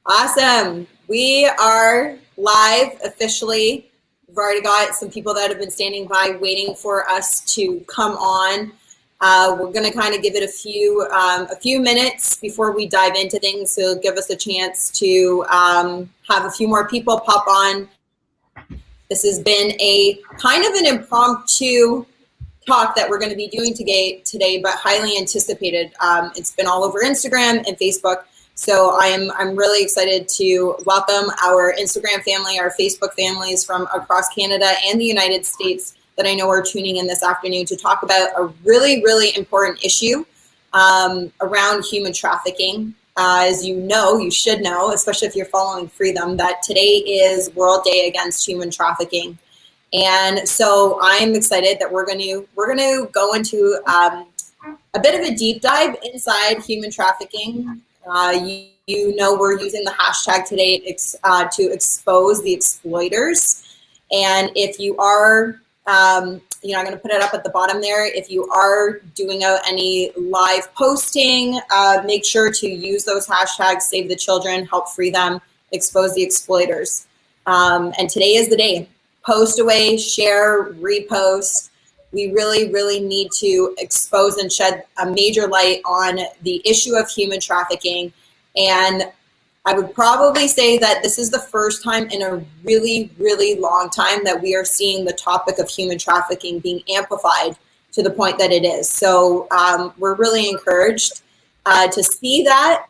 Awesome. We are live officially. We've already got some people that have been standing by waiting for us to come on. We're going to kind of give it a few minutes before we dive into things, so give us a chance to have a few more people pop on. This has been a kind of an impromptu talk that we're going to be doing today, but highly anticipated. It's been all over Instagram and Facebook. So I'm really excited to welcome our Instagram family, our Facebook families from across Canada and the United States that I know are tuning in this afternoon to talk about a really, really important issue around human trafficking. As you know, you should know, especially if you're following Freedom, that today is World Day Against Human Trafficking. And so I'm excited that we're going to go into a bit of a deep dive inside human trafficking. You know, we're using the hashtag today to expose the exploiters. And if you are, I'm going to put it up at the bottom there. If you are doing out any live posting, make sure to use those hashtags, save the children, help free them, expose the exploiters. And today is the day. Post away, share, repost. We really, really need to expose and shed a major light on the issue of human trafficking. And I would probably say that this is the first time in a really, really long time that we are seeing the topic of human trafficking being amplified to the point that it is. So we're really encouraged to see that.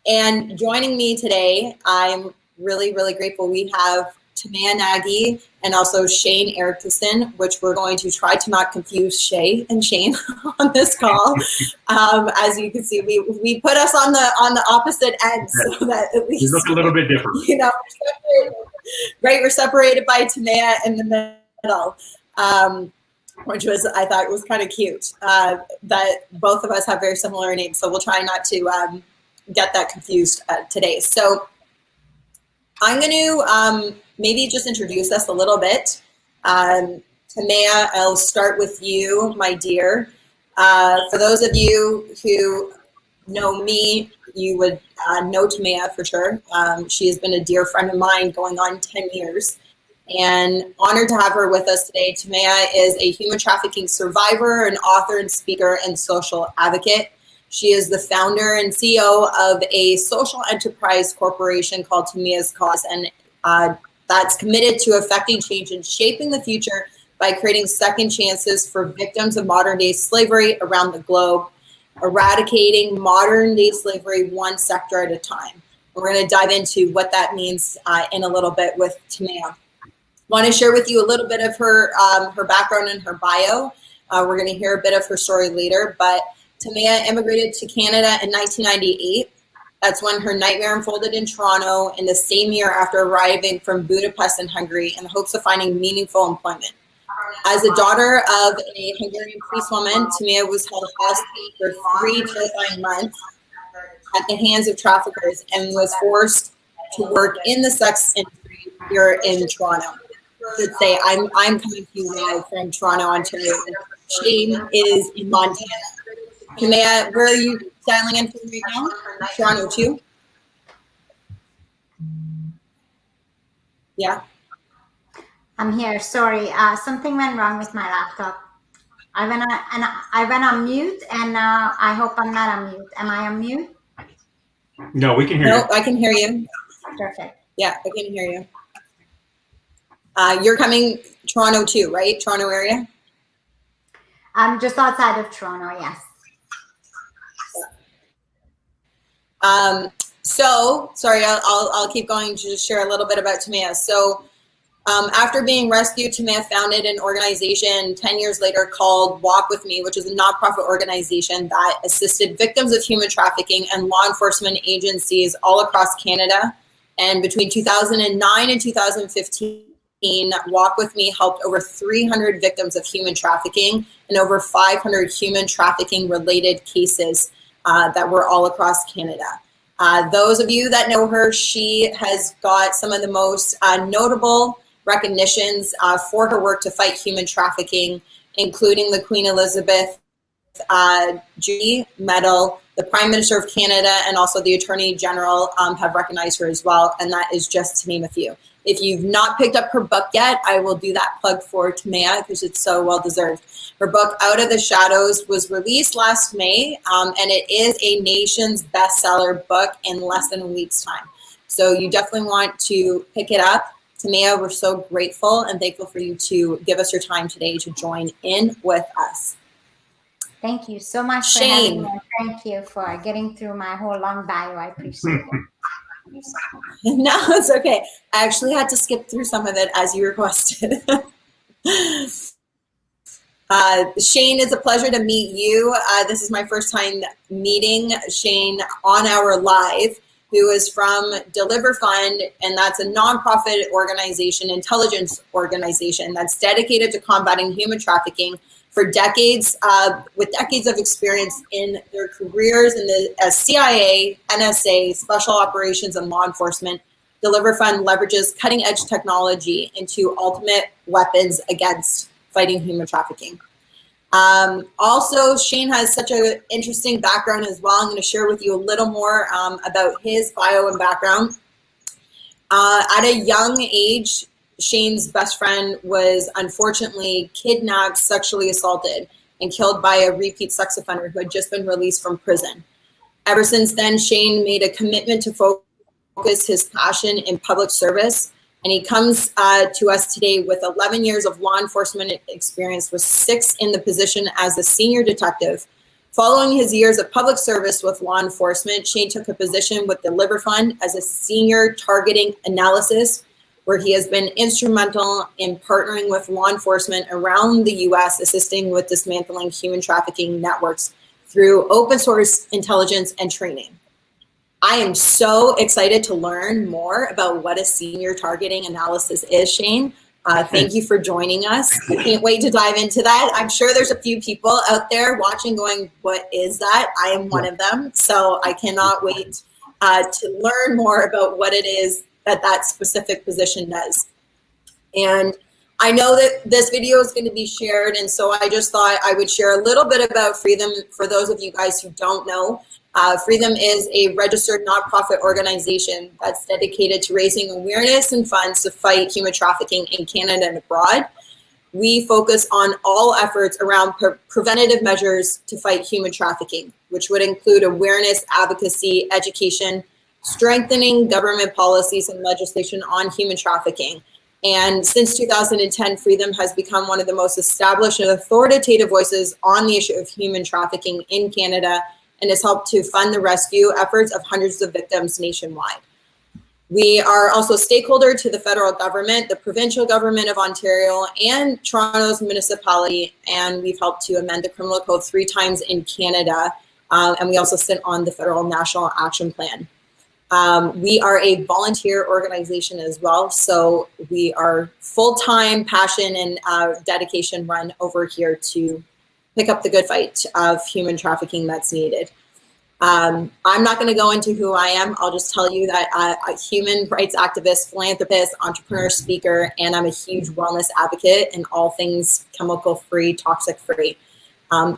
And joining me today, I'm really, really grateful. We have Timea Nagy and also Shane Erickson, which we're going to try to not confuse Shae and Shane on this call. As you can see, we put us on the opposite ends so that at least we look a little bit different. You know, we're separated by Tamaya in the middle, which was, I thought, was kind of cute. That both of us have very similar names, so we'll try not to get that confused today. So I'm going to maybe just introduce us a little bit. Tamaya, I'll start with you, my dear. For those of you who know me, you would know Timea for sure. She has been a dear friend of mine going on 10 years. And honored to have her with us today. Timea is a human trafficking survivor, an author and speaker and social advocate. She is the founder and CEO of a social enterprise corporation called TIMEAS Cause, and that's committed to affecting change and shaping the future by creating second chances for victims of modern day slavery around the globe, eradicating modern day slavery one sector at a time. We're going to dive into what that means in a little bit with Timea. I want to share with you a little bit of her background and her bio. We're going to hear a bit of her story later, but Tamaya immigrated to Canada in 1998. That's when her nightmare unfolded in Toronto in the same year after arriving from Budapest in Hungary in the hopes of finding meaningful employment. As a daughter of a Hungarian policewoman, Timea was held hostage for 3 terrifying months at the hands of traffickers and was forced to work in the sex industry here in Toronto. I should say, I'm coming to you live from Toronto, Ontario. Shane is in Montana. Timea, where are you dialing in from right now? Toronto too? Yeah. I'm here. Sorry, something went wrong with my laptop. I went on mute, and now I hope I'm not on mute. Am I on mute? No, we can hear you. No, I can hear you. Perfect. Yeah, I can hear you. You're coming Toronto too, right? Toronto area? I'm just outside of Toronto, yes. So sorry, I'll keep going to just share a little bit about Timea. So after being rescued, Timea founded an organization 10 years later called Walk With Me, which is a nonprofit organization that assisted victims of human trafficking and law enforcement agencies all across Canada. And between 2009 and 2015, Walk With Me helped over 300 victims of human trafficking and over 500 human trafficking related cases that were all across Canada. Those of you that know her, she has got some of the most notable recognitions for her work to fight human trafficking, including the Queen Elizabeth Judy Medal, the Prime Minister of Canada, and also the Attorney General have recognized her as well, and that is just to name a few. If you've not picked up her book yet, I will do that plug for Timea because it's so well deserved. Her book, Out of the Shadows, was released last May, and it is a nation's bestseller book in less than a week's time. So you definitely want to pick it up. Tamaya, we're so grateful and thankful for you to give us your time today to join in with us. Thank you so much for having me. Thank you for getting through my whole long bio. I appreciate it. No, it's okay. I actually had to skip through some of it as you requested. Shane, it's a pleasure to meet you. This is my first time meeting Shane on our live, who is from DeliverFund, and that's a nonprofit organization, intelligence organization that's dedicated to combating human trafficking for decades, with decades of experience in their careers as CIA, NSA, special operations, and law enforcement. DeliverFund leverages cutting-edge technology into ultimate weapons against fighting human trafficking. Also, Shane has such an interesting background as well. I'm going to share with you a little more about his bio and background. At a young age, Shane's best friend was unfortunately kidnapped, sexually assaulted, and killed by a repeat sex offender who had just been released from prison. Ever since then, Shane made a commitment to focus his passion in public service, and he comes to us today with 11 years of law enforcement experience, with 6 in the position as a senior detective. Following his years of public service with law enforcement, Shane took a position with DeliverFund as a senior targeting analyst, where he has been instrumental in partnering with law enforcement around the US, assisting with dismantling human trafficking networks through open source intelligence and training. I am so excited to learn more about what a senior targeting analysis is, Shane. Thank you for joining us. I can't wait to dive into that. I'm sure there's a few people out there watching going, what is that? I am one of them. So I cannot wait to learn more about what it is that specific position does. And I know that this video is going to be shared, and so I just thought I would share a little bit about Freedom for those of you guys who don't know. Freedom is a registered nonprofit organization that's dedicated to raising awareness and funds to fight human trafficking in Canada and abroad. We focus on all efforts around preventative measures to fight human trafficking, which would include awareness, advocacy, education, strengthening government policies and legislation on human trafficking. And since 2010, Freedom has become one of the most established and authoritative voices on the issue of human trafficking in Canada, and has helped to fund the rescue efforts of hundreds of victims nationwide. We are also a stakeholder to the federal government, the provincial government of Ontario, and Toronto's municipality, and we've helped to amend the criminal code 3 times in Canada, and we also sit on the federal National Action Plan. We are a volunteer organization as well, so we are full-time passion and dedication run over here to pick up the good fight of human trafficking that's needed. I'm not going to go into who I am. I'll just tell you that I'm a human rights activist, philanthropist, entrepreneur, speaker, and I'm a huge wellness advocate in all things chemical-free, toxic-free.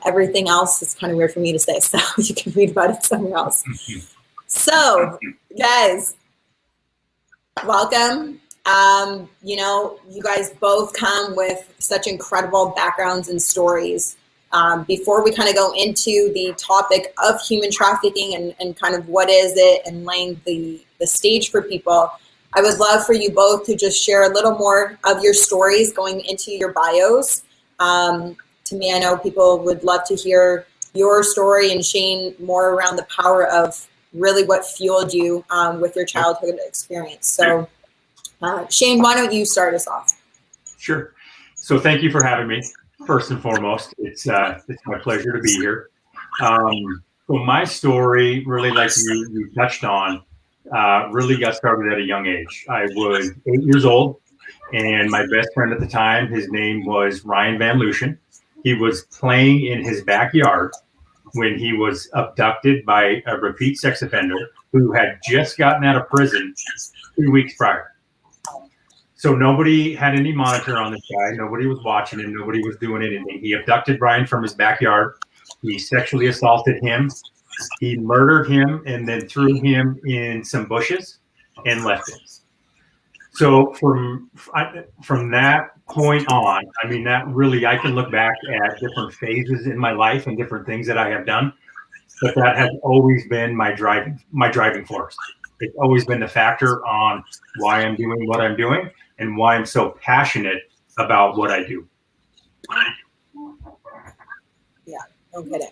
Everything else is kind of weird for me to say, so you can read about it somewhere else. So, guys, welcome. You know, you guys both come with such incredible backgrounds and stories. Before we kind of go into the topic of human trafficking and kind of what is it and laying the stage for people, I would love for you both to just share a little more of your stories going into your bios. To me, I know people would love to hear your story, and Shane, more around the power of really what fueled you with your childhood experience. So Shane, why don't you start us off? Sure. So thank you for having me. First and foremost, it's my pleasure to be here. So my story, really like you touched on, really got started at a young age. I was 8 years old, and my best friend at the time, his name was Ryan Van Lucian. He was playing in his backyard when he was abducted by a repeat sex offender who had just gotten out of prison 2 weeks prior. So nobody had any monitor on this guy. Nobody was watching him. Nobody was doing anything. He abducted Brian from his backyard, He sexually assaulted him. He murdered him and then threw him in some bushes and left him. So from that point on, I mean, that really, I can look back at different phases in my life and different things that I have done, but that has always been my driving force. It's always been the factor on why I'm doing what I'm doing and why I'm so passionate about what I do. Yeah, no kidding.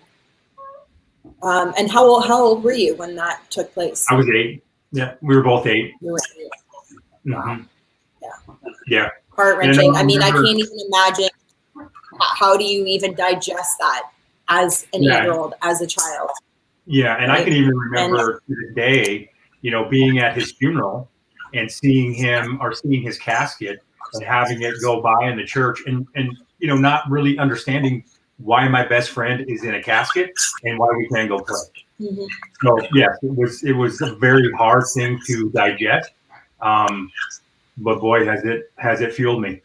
And how old were you when that took place? I was 8. Yeah, we were both 8. You were 8. Wow. Mm-hmm. Yeah. Yeah. Heart-wrenching. I mean, I can't even imagine, how do you even digest that as an 8-year-old, as a child? Yeah, and right? I can even remember to this day, you know, being at his funeral and seeing his casket and having it go by in the church and you know, not really understanding why my best friend is in a casket and why we can't go pray. Mm-hmm. So yes, it was a very hard thing to digest. But boy, has it fueled me.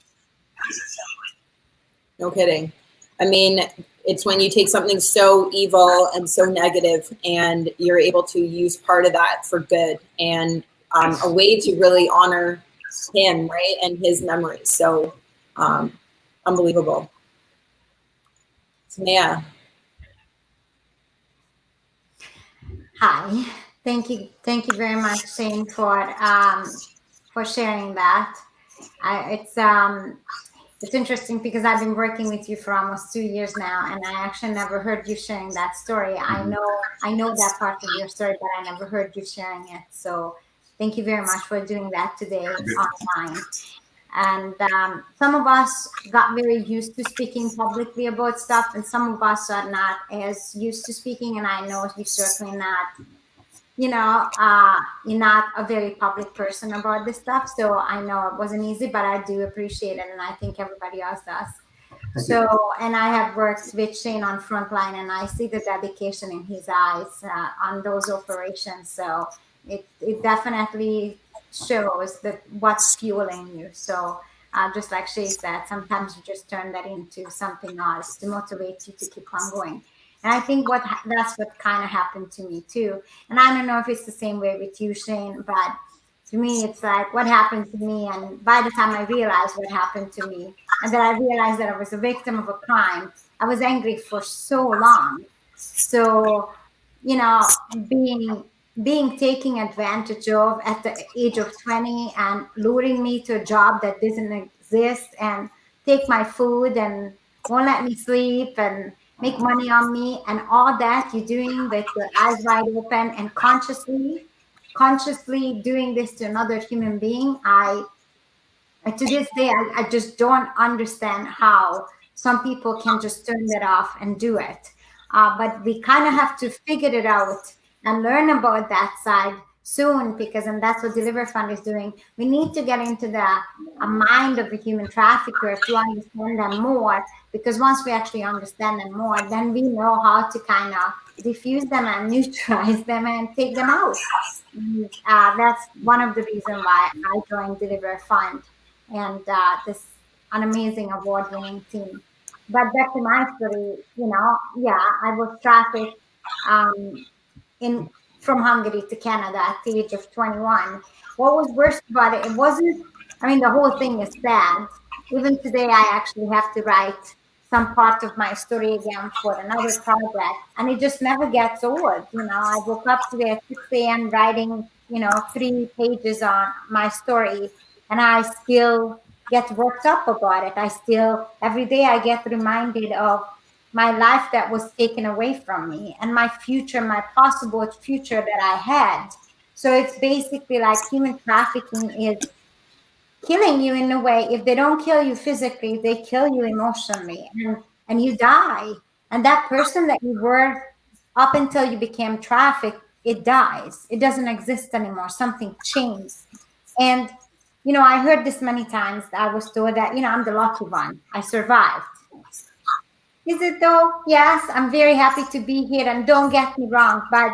No kidding. I mean, it's when you take something so evil and so negative and you're able to use part of that for good and a way to really honor him, right, and his memories. So unbelievable. Tamaya. Hi, thank you very much, Shane, for sharing that. It's interesting because I've been working with you for almost 2 years now, and I actually never heard you sharing that story. I know that part of your story, but I never heard you sharing it. So thank you very much for doing that today online. And some of us got very used to speaking publicly about stuff, and some of us are not as used to speaking. And I know you're certainly not, you know, you're not a very public person about this stuff. So I know it wasn't easy, but I do appreciate it. And I think everybody else does. So, and I have worked with Shane on Frontline, and I see the dedication in his eyes on those operations. So it definitely shows that what's fueling you. So just like Shae said, sometimes you just turn that into something else to motivate you to keep on going. And I think that's what kind of happened to me too. And I don't know if it's the same way with you, Shane, but to me, it's like what happened to me. And by the time I realized what happened to me, and that I realized that I was a victim of a crime, I was angry for so long. So, you know, being taken advantage of at the age of 20 and luring me to a job that doesn't exist and take my food and won't let me sleep and make money on me, and all that you're doing with your eyes wide open and consciously doing this to another human being. To this day, I just don't understand how some people can just turn that off and do it. But we kind of have to figure it out and learn about that side soon, because, and that's what DeliverFund is doing. We need to get into the mind of the human trafficker to understand them more, because once we actually understand them more, then we know how to kind of diffuse them and neutralize them and take them out. That's one of the reasons why I joined DeliverFund and this an amazing award-winning team. But back to my story, you know, yeah, I was trafficked from Hungary to Canada at the age of 21. What was worse about it, it wasn't, I mean, the whole thing is sad. Even today, I actually have to write some part of my story again for another project, and it just never gets old. You know, I woke up today at 6 a.m. writing, you know, 3 pages on my story, and I still get worked up about it. I still, every day I get reminded of my life that was taken away from me and my future, my possible future that I had. So it's basically like human trafficking is killing you in a way. If they don't kill you physically, they kill you emotionally, and you die. And that person that you were up until you became trafficked, it dies. It doesn't exist anymore. Something changed. And, you know, I heard this many times. I was told that, you know, I'm the lucky one. I survived. Is it though? Yes, I'm very happy to be here. And don't get me wrong, but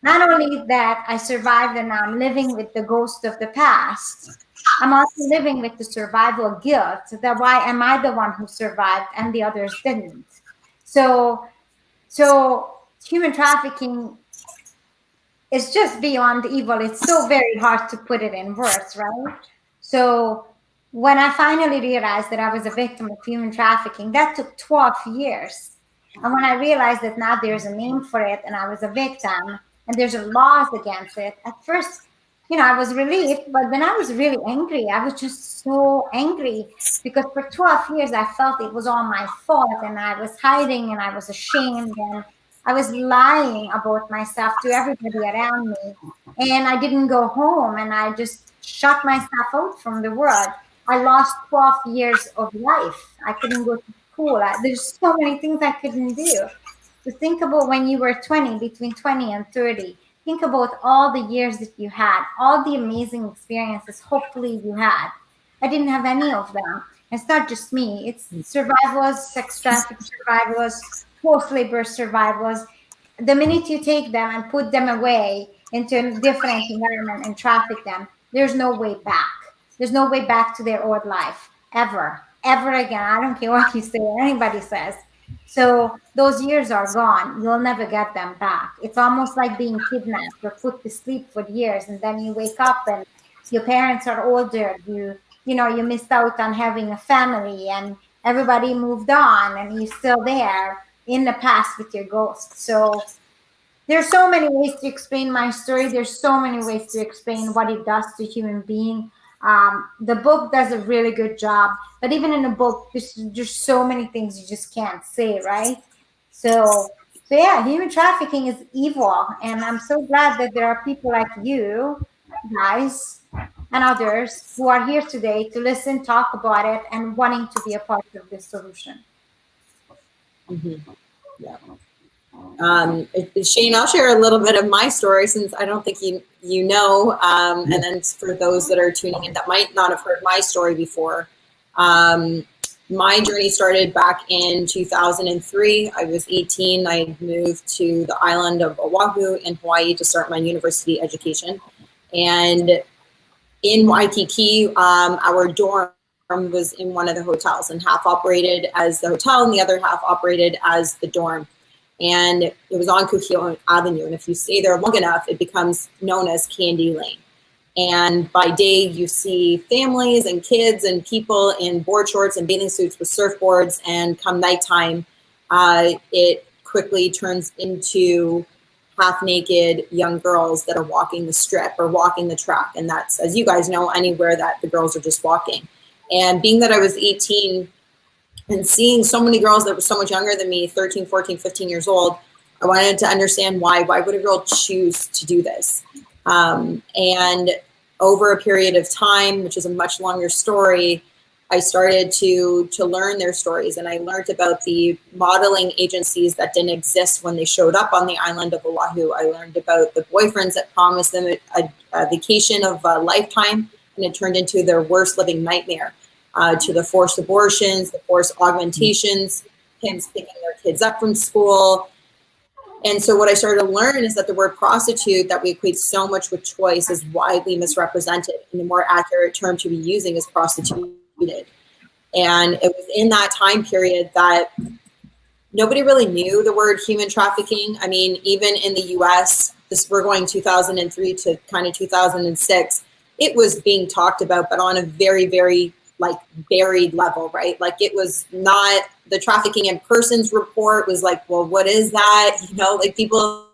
not only that I survived and I'm living with the ghost of the past, I'm also living with the survival guilt. That why am I the one who survived and the others didn't? So So human trafficking is just beyond evil. It's so very hard to put it in words, right? So when I finally realized that I was a victim of human trafficking, that took 12 years. And when I realized that now there's a name for it and I was a victim and there's a laws against it, at first, I was relieved, but then I was really angry. I was just so angry because for 12 years I felt it was all my fault and I was hiding and I was ashamed and I was lying about myself to everybody around me. And I didn't go home and I just shut myself out from the world. I lost 12 years of life. I couldn't go to school. There's so many things I couldn't do. So think about when you were 20, between 20 and 30. Think about all the years that you had, all the amazing experiences hopefully you had. I didn't have any of them. It's not just me. It's survivors, sex trafficking survivors, forced labor survivors. The minute you take them and put them away into a different environment and traffic them, there's no way back. There's no way back to their old life, ever again. I don't care what you say or anybody says. So those years are gone. You'll never get them back. It's almost like being kidnapped or put to sleep for years, and then you wake up and your parents are older. You missed out on having a family, and everybody moved on, and you're still there in the past with your ghost. So there's so many ways to explain my story. There's so many ways to explain what it does to human being. The book does a really good job, but even in a book, there's so many things you just can't say, right? So yeah, human trafficking is evil, and I'm so glad that there are people like you guys and others who are here today to listen, talk about it, and wanting to be a part of this solution. Mm-hmm. Yeah. Shane, I'll share a little bit of my story since I don't think you know, and then for those that are tuning in that might not have heard my story before, my journey started back in 2003. I was 18. I moved to the island of Oahu in Hawaii to start my university education. And in Waikiki, our dorm was in one of the hotels, and half operated as the hotel and the other half operated as the dorm. And it was on Kuhio Avenue. And if you stay there long enough, it becomes known as Candy Lane. And by day, you see families and kids and people in board shorts and bathing suits with surfboards. And come nighttime, it quickly turns into half-naked young girls that are walking the strip or walking the track. And that's, as you guys know, anywhere that the girls are just walking. And being that I was 18, and seeing so many girls that were so much younger than me, 13, 14, 15 years old, I wanted to understand why would a girl choose to do this? And over a period of time, which is a much longer story, I started to learn their stories. And I learned about the modeling agencies that didn't exist when they showed up on the island of Oahu. I learned about the boyfriends that promised them a vacation of a lifetime, and it turned into their worst living nightmare. To the forced abortions, the forced augmentations, parents picking their kids up from school. And so what I started to learn is that the word prostitute that we equate so much with choice is widely misrepresented, and the more accurate term to be using is prostituted. And it was in that time period that nobody really knew the word human trafficking. I mean, even in the US, we're going 2003 to kind of 2006, it was being talked about, but on a very, very buried level, right? Like it was not, the trafficking in persons report was like, well, what is that? People,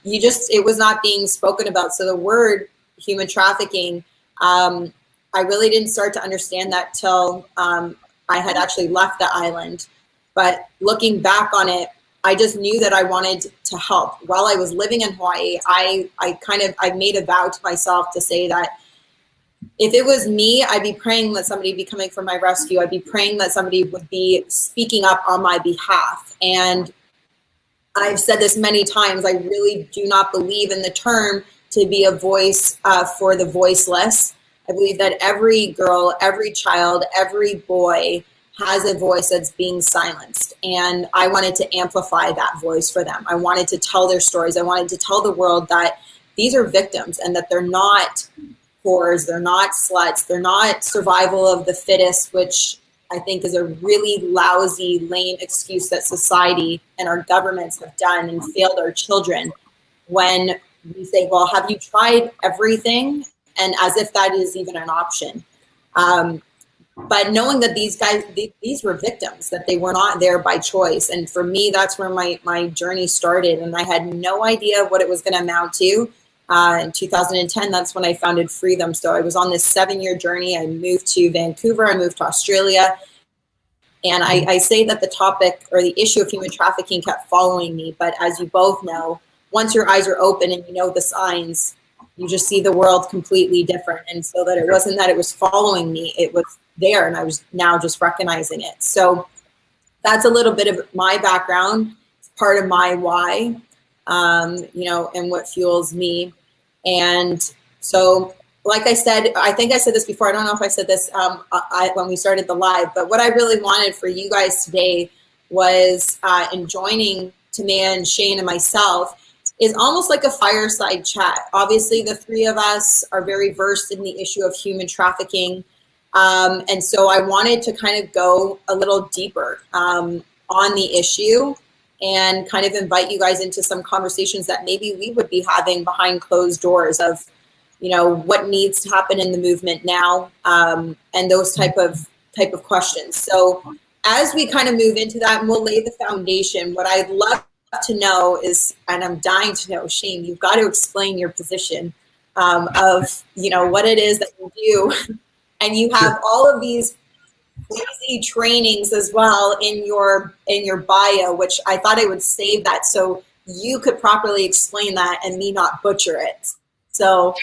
it was not being spoken about. So the word human trafficking, I really didn't start to understand that till I had actually left the island. But looking back on it, I just knew that I wanted to help. While I was living in Hawaii, I made a vow to myself to say that if it was me, I'd be praying that somebody would be coming for my rescue. I'd be praying that somebody would be speaking up on my behalf. And I've said this many times, I really do not believe in the term to be a voice for the voiceless. I believe that every girl, every child, every boy has a voice that's being silenced. And I wanted to amplify that voice for them. I wanted to tell their stories. I wanted to tell the world that these are victims and that they're not whores, they're not sluts, they're not survival of the fittest, which I think is a really lousy, lame excuse that society and our governments have done and failed our children when we say, well, have you tried everything? And as if that is even an option. But knowing that these guys, these were victims, that they were not there by choice. And for me, that's where my journey started. And I had no idea what it was going to amount to. In 2010, that's when I founded Freedom. So I was on this 7-year journey. I moved to Vancouver, I moved to Australia. And I say that the topic or the issue of human trafficking kept following me. But as you both know, once your eyes are open and you know the signs, you just see the world completely different. And so that it wasn't that it was following me, it was there, and I was now just recognizing it. So that's a little bit of my background. It's part of my why, you know, and what fuels me. And so, like I said, I think I said this before. I don't know if I said this when we started the live, but what I really wanted for you guys today was in joining Timea and Shane and myself is almost like a fireside chat. Obviously, the three of us are very versed in the issue of human trafficking. And so I wanted to kind of go a little deeper on the issue and kind of invite you guys into some conversations that maybe we would be having behind closed doors of, you know, what needs to happen in the movement now, and those type of questions. So as we kind of move into that, and we'll lay the foundation, what I'd love to know is, and I'm dying to know, Shane, you've got to explain your position of, you know, what it is that you do. And you have all of these crazy trainings as well in your bio, which I thought I would save that so you could properly explain that and me not butcher it. So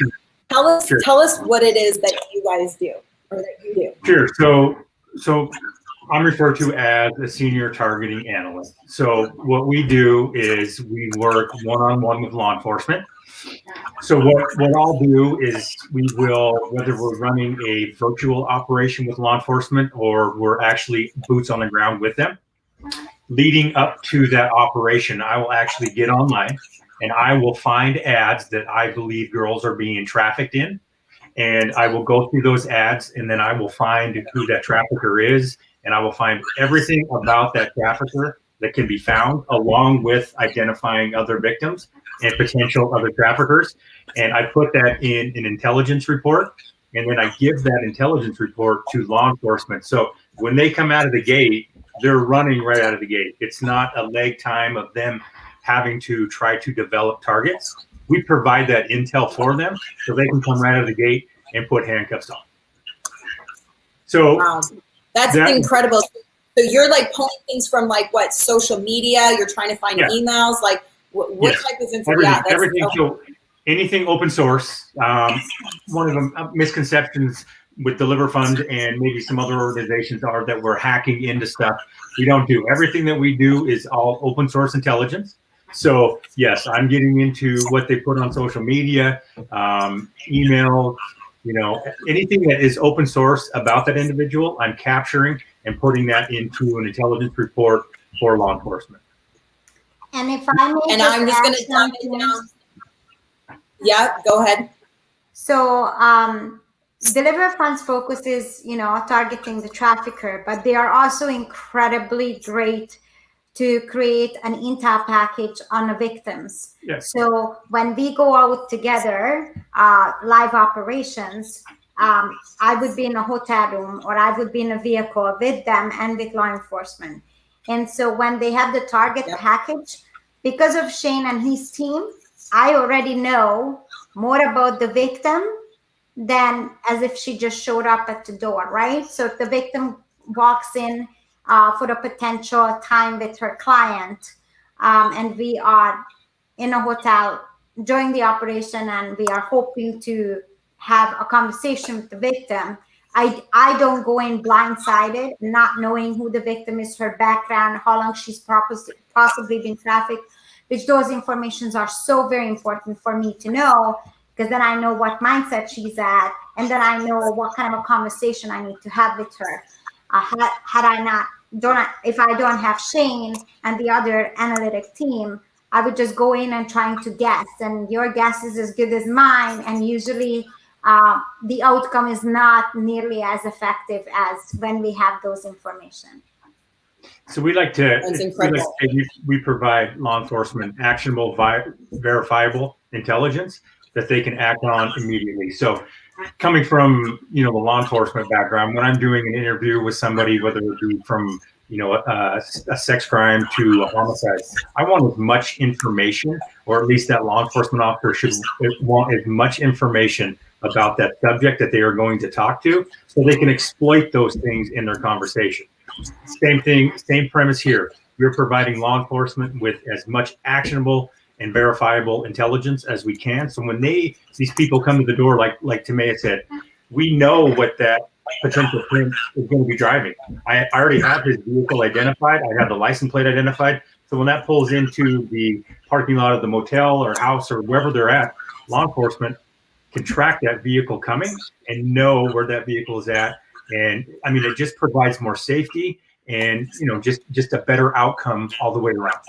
tell us what it is that you guys do, or that you do. Sure. So I'm referred to as a senior targeting analyst. So what we do is we work one-on-one with law enforcement. So what I'll do is we will, whether we're running a virtual operation with law enforcement or we're actually boots on the ground with them, leading up to that operation, I will actually get online and I will find ads that I believe girls are being trafficked in. And I will go through those ads, and then I will find who that trafficker is, and I will find everything about that trafficker that can be found, along with identifying other victims and potential other traffickers. And I put that in an intelligence report, and then I give that intelligence report to law enforcement. So when they come out of the gate, they're running right out of the gate. It's not a lag time of them having to try to develop targets. We provide that intel for them so they can come right out of the gate and put handcuffs on. So wow. That's incredible. So you're like pulling things from like what, social media? You're trying to find emails? Like what type of information? Everything. So anything open source. One of the misconceptions with DeliverFund and maybe some other organizations are that we're hacking into stuff. We don't do. Everything that we do is all open source intelligence. So yes, I'm getting into what they put on social media, email, you know, anything that is open source about that individual, I'm capturing and putting that into an intelligence report for law enforcement. And if I may, and I'm just going to dive it down. Yeah, go ahead. So DeliverFund's focus is, you know, targeting the trafficker, but they are also incredibly great to create an intel package on the victims. Yes. So when we go out together, live operations, I would be in a hotel room or I would be in a vehicle with them and with law enforcement. And so when they have the target package, because of Shane and his team, I already know more about the victim than as if she just showed up at the door, right? So if the victim walks in for a potential time with her client, and we are in a hotel during the operation and we are hoping to have a conversation with the victim, I don't go in blindsided, not knowing who the victim is, her background, how long she's possibly been trafficked, which those informations are so very important for me to know, because then I know what mindset she's at, and then I know what kind of a conversation I need to have with her. If I don't have Shane and the other analytic team, I would just go in and trying to guess, and your guess is as good as mine. And usually the outcome is not nearly as effective as when we have those information. So we like to, That's incredible. we provide law enforcement actionable, verifiable intelligence that they can act on immediately. So coming from, the law enforcement background, when I'm doing an interview with somebody, whether it be from, a sex crime to a homicide, I want as much information, or at least that law enforcement officer should want as much information about that subject that they are going to talk to, so they can exploit those things in their conversation. Same thing, same premise here. We're providing law enforcement with as much actionable and verifiable intelligence as we can. So when these people come to the door, like Timea said, we know what that potential pimp is going to be driving. I already have his vehicle identified. I have the license plate identified. So when that pulls into the parking lot of the motel or house or wherever they're at, law enforcement can track that vehicle coming and know where that vehicle is at. And I mean, it just provides more safety and, just a better outcome all the way around.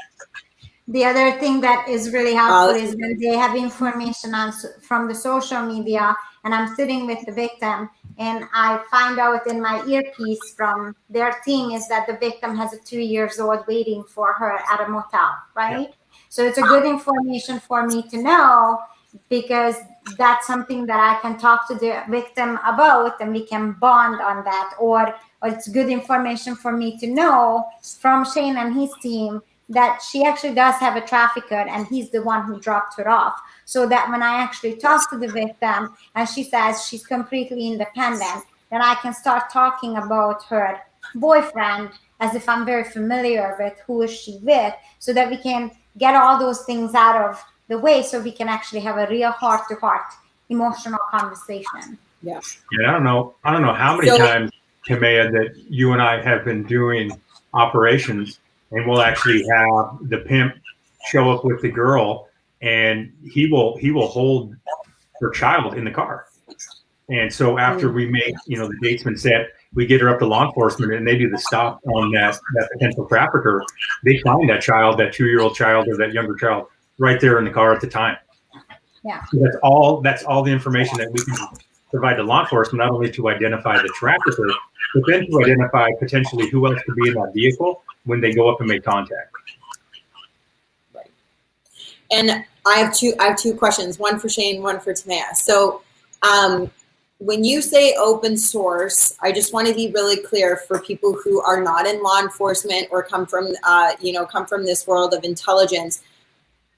The other thing that is really helpful is when they have information from the social media, and I'm sitting with the victim, and I find out in my earpiece from their team is that the victim has a 2 years old waiting for her at a motel, right? Yeah. So it's a good information for me to know, because that's something that I can talk to the victim about, and we can bond on that. Or it's good information for me to know from Shane and his team that she actually does have a trafficker and he's the one who dropped her off. So that when I actually talk to the victim and she says she's completely independent, then I can start talking about her boyfriend as if I'm very familiar with who is she with, so that we can get all those things out of the way, so we can actually have a real heart-to-heart emotional conversation. Yeah. And I don't know how many times, Timea, that you and I have been doing operations, and we'll actually have the pimp show up with the girl, and he will hold her child in the car. And so after we make, the date's been set, we get her up to law enforcement, and they do the stop on that potential trafficker. They find that child, that 2-year-old child or that younger child, right there in the car at the time. Yeah. So that's all the information that we can provide to law enforcement, not only to identify the trafficker, but then to identify potentially who else could be in that vehicle when they go up and make contact. Right. And I have two questions, one for Shane, one for Tamaya. So when you say open source, I just want to be really clear for people who are not in law enforcement or come from this world of intelligence.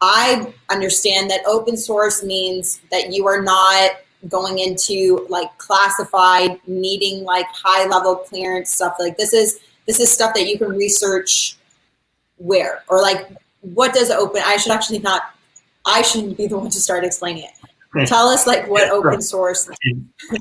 I understand that open source means that you are not going into like classified, needing like high level clearance stuff. Like this is stuff that you can research where, or like, what does open, I shouldn't be the one to start explaining it. Tell us like what open source.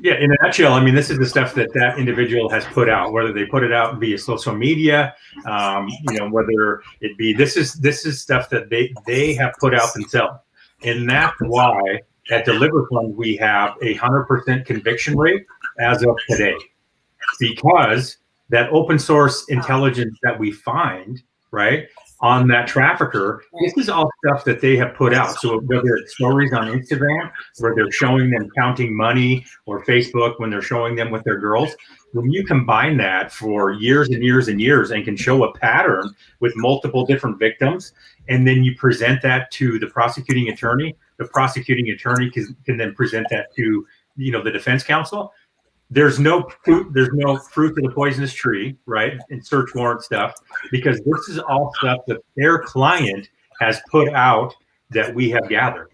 Yeah, in a nutshell, I mean, this is the stuff that individual has put out, whether they put it out via social media, whether it be, this is stuff that they have put out themselves. And that's why at DeliverFund, we have 100% conviction rate as of today, because that open source intelligence that we find, right, on that trafficker, this is all stuff that they have put out. So whether it's stories on Instagram, where they're showing them counting money, or Facebook, when they're showing them with their girls, when you combine that for years and years and years and can show a pattern with multiple different victims, and then you present that to the prosecuting attorney can then present that to, the defense counsel. There's no fruit to the poisonous tree, right? And search warrant stuff, because this is all stuff that their client has put out that we have gathered.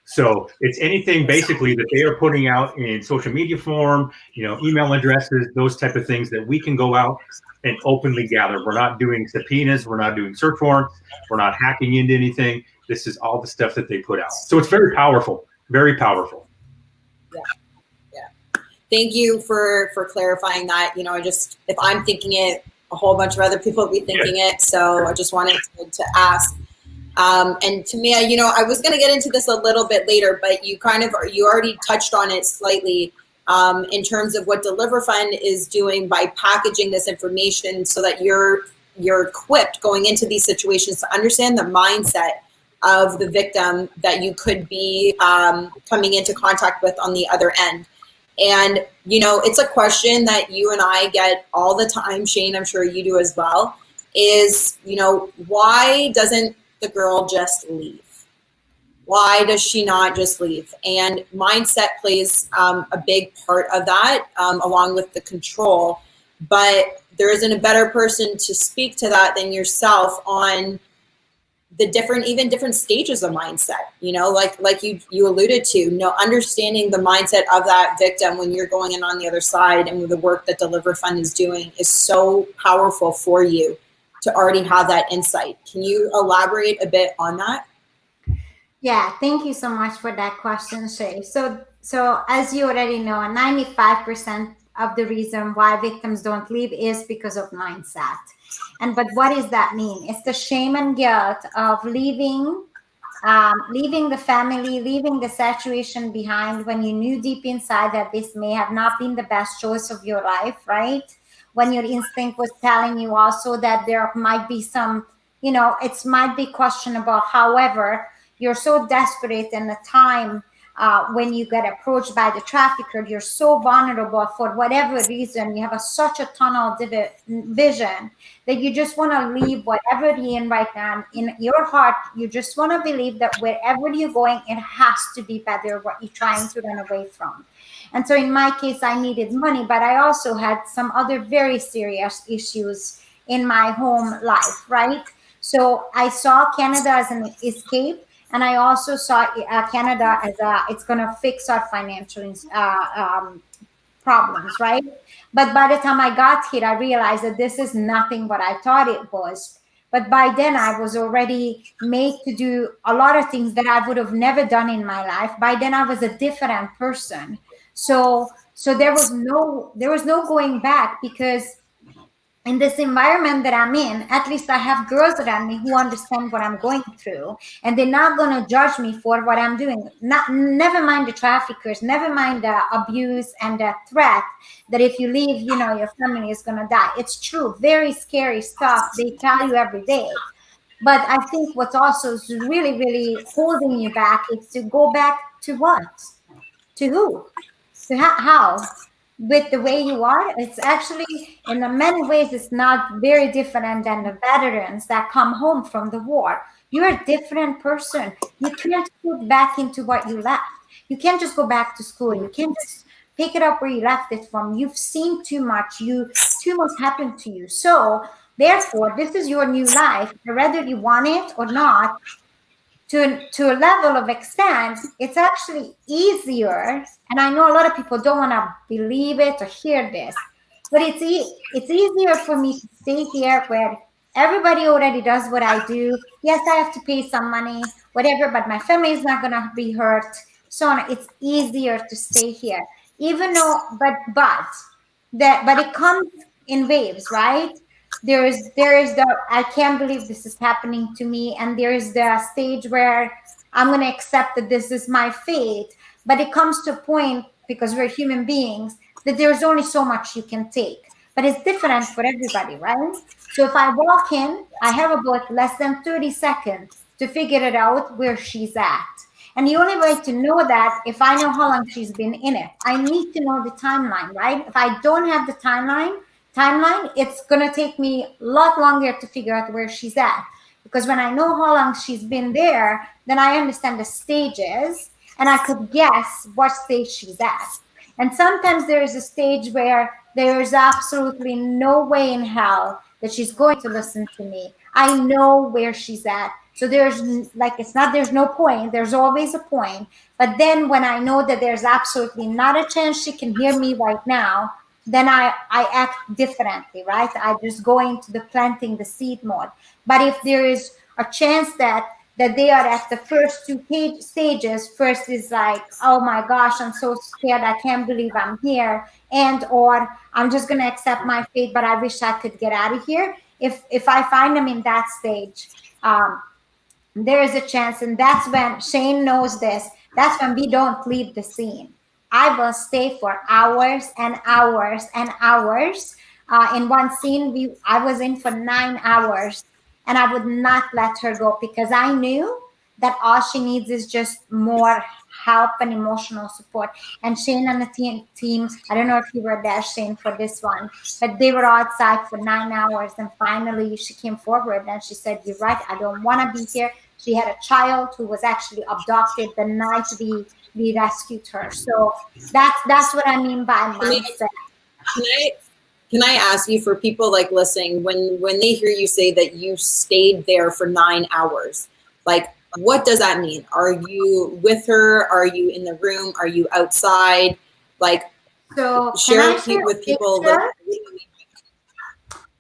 So it's anything basically that they are putting out in social media form, email addresses, those type of things that we can go out and openly gather. We're not doing subpoenas, we're not doing search warrants, we're not hacking into anything. This is all the stuff that they put out. So it's very powerful, very powerful. Yeah. Thank you for clarifying that. If I'm thinking it, a whole bunch of other people will be thinking it. So I just wanted to ask. And Tamaya, I was going to get into this a little bit later, but you already touched on it slightly in terms of what DeliverFund is doing by packaging this information so that you're equipped going into these situations to understand the mindset of the victim that you could be coming into contact with on the other end. And, you know, it's a question that you and I get all the time, Shane, I'm sure you do as well, is, you know, why doesn't the girl just leave? Why does she not just leave? And mindset plays a big part of that, along with the control. But there isn't a better person to speak to that than yourself on the even different stages of mindset. You know, like you alluded to, you know, understanding the mindset of that victim when you're going in on the other side, and the work that DeliverFund is doing is so powerful for you to already have that insight. Can you elaborate a bit on that? Yeah, thank you so much for that question, Shae. So as you already know, 95% of the reason why victims don't leave is because of mindset. But what does that mean? It's the shame and guilt of leaving the family, leaving the situation behind when you knew deep inside that this may have not been the best choice of your life, right? When your instinct was telling you also that there might be some, you know, it might be questionable. However, you're so desperate in the time when you get approached by the trafficker, you're so vulnerable for whatever reason. You have such a tunnel vision that you just want to leave whatever you're in right now. In your heart, you just want to believe that wherever you're going, it has to be better what you're trying to run away from. And so in my case, I needed money, but I also had some other very serious issues in my home life, right? So I saw Canada as an escape. And I also saw Canada as it's going to fix our financial problems, right? But by the time I got here, I realized that this is nothing what I thought it was. But by then, I was already made to do a lot of things that I would have never done in my life. By then, I was a different person. So there was no going back, because in this environment that I'm in, at least I have girls around me who understand what I'm going through, and they're not going to judge me for what I'm doing. Never mind the traffickers, never mind the abuse and the threat that if you leave, you know, your family is going to die. It's true. Very scary stuff they tell you every day. But I think what's also is really, really holding you back is to go back to what? To who? To how? With the way you are, it's actually in many ways it's not very different than the veterans that come home from the war. You're a different person. You can't put back into what you left. You can't just go back to school. You can't just pick it up where you left it from. You've seen too much. Too much happened to you. So therefore, this is your new life, whether you want it or not. To a level of extent, it's actually easier. And I know a lot of people don't want to believe it or hear this, but it's easier for me to stay here where everybody already does what I do. Yes, I have to pay some money, whatever, but my family is not going to be hurt. So on. It's easier to stay here, even though, but it comes in waves, right? There is the I can't believe this is happening to me, and there is the stage where I'm going to accept that this is my fate. But it comes to a point, because we're human beings, that there's only so much you can take. But it's different for everybody, right? So if I walk in, I have about less than 30 seconds to figure it out where she's at. And the only way to know that, if I know how long she's been in it, I need to know the timeline, right? If I don't have the timeline, it's going to take me a lot longer to figure out where she's at. Because when I know how long she's been there, then I understand the stages, and I could guess what stage she's at. And sometimes there is a stage where there is absolutely no way in hell that she's going to listen to me. I know where she's at. So there's there's no point. There's always a point. But then when I know that there's absolutely not a chance she can hear me right now, then I act differently, right? I just go into the planting the seed mode. But if there is a chance that they are at the first two stages, first is like, oh my gosh, I'm so scared, I can't believe I'm here, or I'm just going to accept my fate, but I wish I could get out of here. If I find them in that stage, there is a chance, and that's when Shane knows this. That's when we don't leave the scene. I will stay for hours and hours and hours. In one scene, I was in for 9 hours, and I would not let her go, because I knew that all she needs is just more help and emotional support. And Shane and the team, I don't know if you were there, Shane, for this one, but they were outside for 9 hours. And finally she came forward and she said, "You're right, I don't want to be here." She had a child who was actually abducted the night we rescued her. So that's what I mean by mindset. Can I ask you, for people like listening, when they hear you say that you stayed there for 9 hours, like, what does that mean? Are you with her? Are you in the room? Are you outside? Like, so share with people.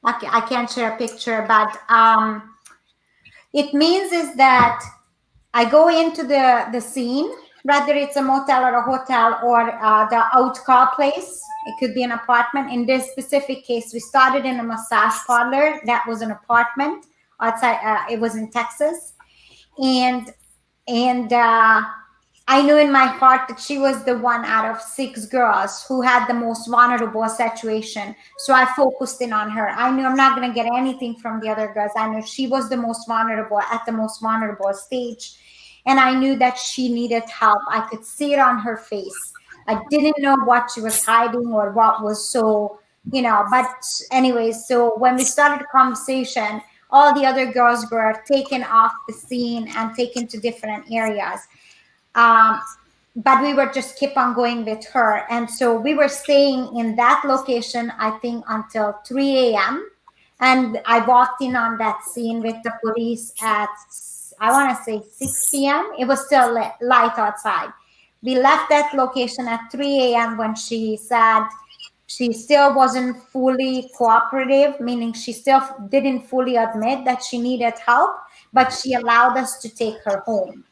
Okay, I can't share a picture, but it means is that I go into the scene, whether it's a motel or a hotel or the out call place. It could be an apartment. In this specific case, we started in a massage parlor. That was an apartment outside. It was in Texas. And I knew in my heart that she was the one out of 6 girls who had the most vulnerable situation. So I focused in on her. I knew I'm not going to get anything from the other girls. I knew she was the most vulnerable at the most vulnerable stage. And I knew that she needed help. I could see it on her face. I didn't know what she was hiding or what was so, but anyways, so when we started the conversation, all the other girls were taken off the scene and taken to different areas. But we were just keep on going with her. And so we were staying in that location, I think, until 3 a.m. And I walked in on that scene with the police at, I want to say 6 p.m. It was still light outside. We left that location at 3 a.m. when she said she still wasn't fully cooperative, meaning she still didn't fully admit that she needed help, but she allowed us to take her home.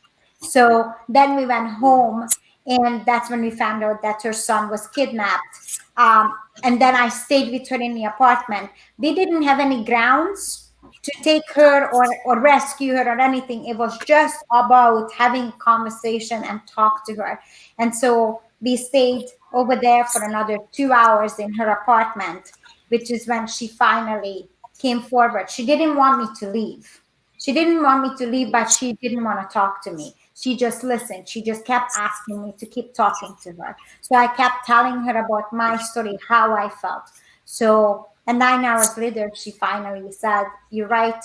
So then we went home, and that's when we found out that her son was kidnapped. And then I stayed with her in the apartment. We didn't have any grounds to take her or rescue her or anything. It was just about having conversation and talk to her. And so we stayed over there for another 2 hours in her apartment, which is when she finally came forward. She didn't want me to leave. She didn't want me to leave, but she didn't want to talk to me. She just listened. She just kept asking me to keep talking to her. So I kept telling her about my story, how I felt. So, and 9 hours later, she finally said, "You're right.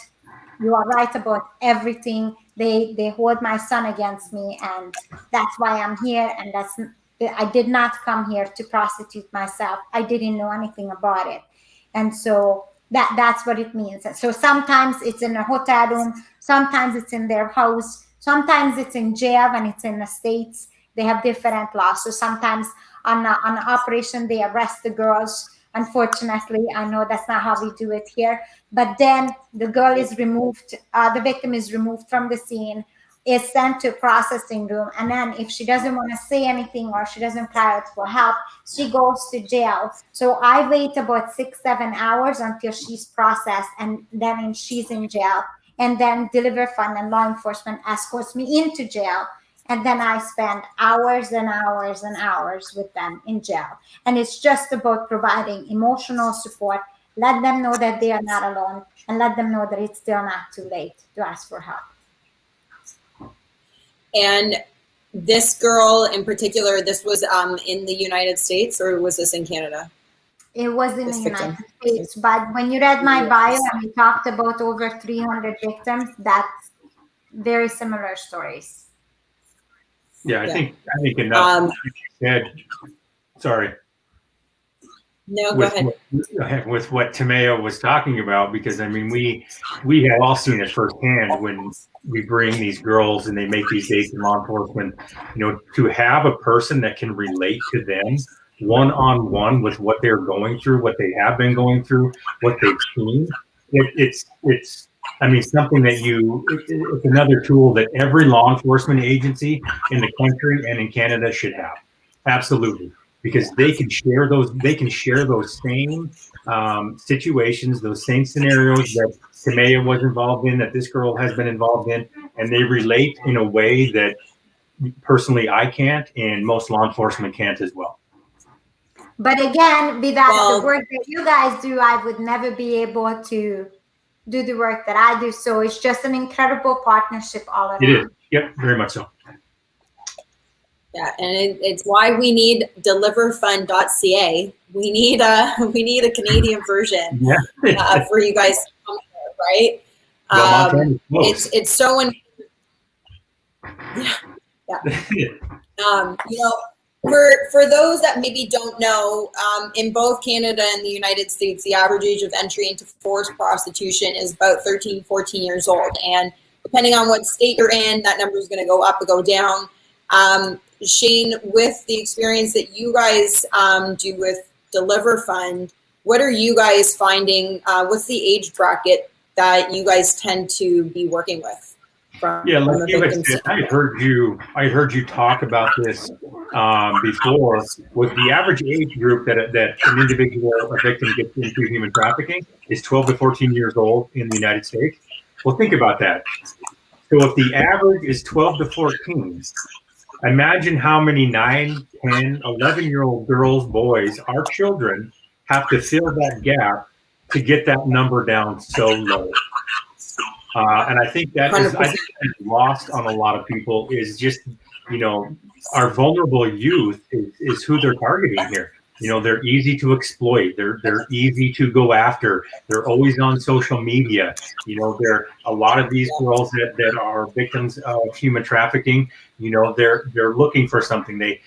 You are right about everything. They hold my son against me, and that's why I'm here. And I did not come here to prostitute myself. I didn't know anything about it." And so that's what it means. So sometimes it's in a hotel room, sometimes it's in their house, sometimes it's in jail when it's in the States. They have different laws. So sometimes on an operation, they arrest the girls. Unfortunately, I know that's not how we do it here. But then the girl is removed, the victim is removed from the scene, is sent to a processing room. And then if she doesn't want to say anything or she doesn't cry out for help, she goes to jail. So I wait about 6-7 hours until she's processed, and then she's in jail. And then DeliverFund and law enforcement escorts me into jail. And then I spend hours and hours and hours with them in jail. And it's just about providing emotional support, let them know that they are not alone, and let them know that it's still not too late to ask for help. And this girl in particular, this was in the United States, or was this in Canada? It was in the United States. But when you read my bio and we talked about over 300 victims, that's very similar stories. Yeah, I think enough. Sorry. No, go ahead. With what Timea was talking about, because I mean, we have all seen it firsthand when we bring these girls and they make these dates in law enforcement. To have a person that can relate to them one-on-one with what they're going through, what they have been going through, what they've seen. It's I mean, something that it's another tool that every law enforcement agency in the country and in Canada should have. Absolutely. Because they can share those same situations, those same scenarios that Timea was involved in, that this girl has been involved in, and they relate in a way that personally I can't, and most law enforcement can't as well. But again, without the work that you guys do, I would never be able to do the work that I do. So it's just an incredible partnership all around. Yep, very much so. Yeah, and it's why we need DeliverFund.ca. We need a Canadian version for you guys to come here, right? It's so for those that maybe don't know, in both Canada and the United States, the average age of entry into forced prostitution is about 13, 14 years old. And depending on what state you're in, that number is going to go up or go down. Shane, with the experience that you guys do with DeliverFund, what are you guys finding? What's the age bracket that you guys tend to be working with? Yeah, like you had said, I heard you talk about this before. With the average age group that an individual, a victim, gets into human trafficking is 12 to 14 years old in the United States. Well, think about that. So if the average is 12 to 14, imagine how many 9, 10, 11-year-old girls, boys, our children, have to fill that gap to get that number down so low. And I think that is lost on a lot of people, is just, our vulnerable youth is who they're targeting here. They're easy to exploit. They're easy to go after. They're always on social media. There a lot of these girls that are victims of human trafficking. They're looking for something. They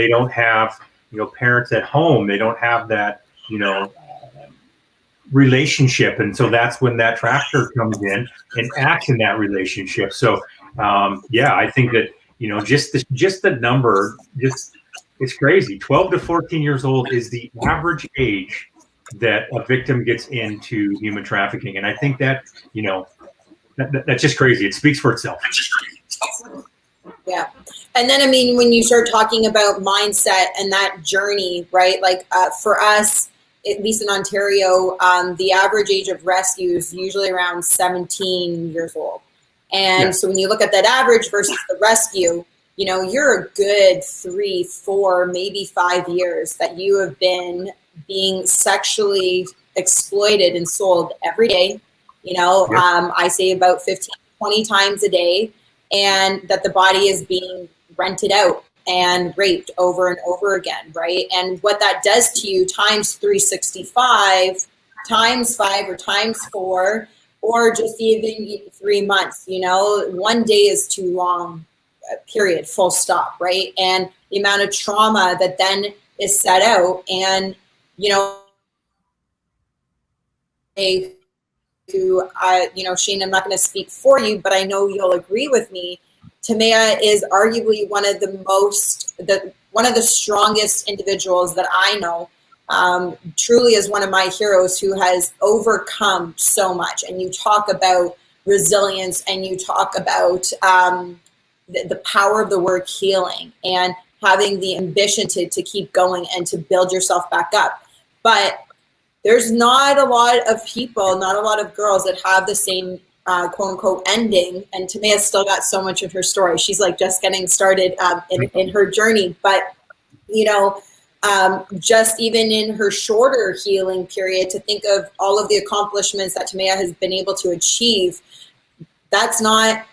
don't have parents at home. They don't have that relationship, and so that's when that trafficker comes in and acts in that relationship. So I think that just the number, it's crazy. 12 to 14 years old is the average age that a victim gets into human trafficking, and I think that that's just crazy. It speaks for itself. Yeah. And then, when you start talking about mindset and that journey, right? Like for us, at least in Ontario, the average age of rescue is usually around 17 years old. And so when you look at that average versus the rescue, you're a good 3, 4, maybe 5 years that you have been being sexually exploited and sold every day. I say about 15, 20 times a day, and that the body is being rented out and raped over and over again, right? And what that does to you times 365, times 5 or times 4, or just even 3 months, 1 day is too long, period, full stop, right? And the amount of trauma that then is set out, and, Shane, I'm not going to speak for you, but I know you'll agree with me. Timea is arguably one of the strongest individuals that I know. Truly is one of my heroes who has overcome so much. And you talk about resilience, and you talk about the power of the word healing, and having the ambition to keep going and to build yourself back up. But there's not a lot of people, not a lot of girls that have the same quote unquote ending. And Tamea's still got so much of her story. She's like just getting started in her journey. But, just even in her shorter healing period, to think of all of the accomplishments that Timea has been able to achieve, that's not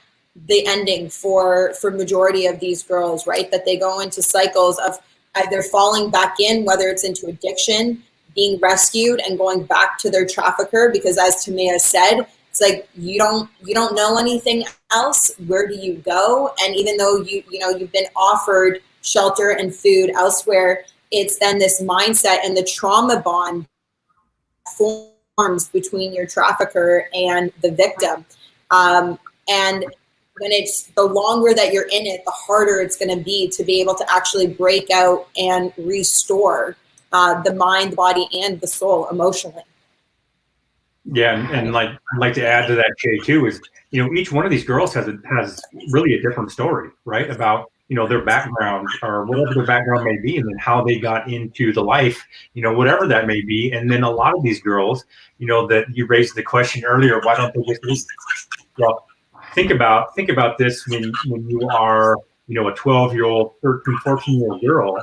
the ending for majority of these girls, right? That they go into cycles of either falling back in, whether it's into addiction, being rescued, and going back to their trafficker, because as Timea said, it's like you don't know anything else. Where do you go? And even though you've been offered shelter and food elsewhere, it's then this mindset and the trauma bond forms between your trafficker and the victim. And when it's the longer that you're in it, the harder it's going to be able to actually break out and restore the mind, body, and the soul emotionally. Yeah, and like I'd like to add to that, Jay, too, is each one of these girls has really a different story, right? About their background, or whatever their background may be, and then how they got into the life, whatever that may be. And then a lot of these girls, that you raised the question earlier, why don't they just leave? Well, think about this when you are a 12-year-old, 13, 14-year-old girl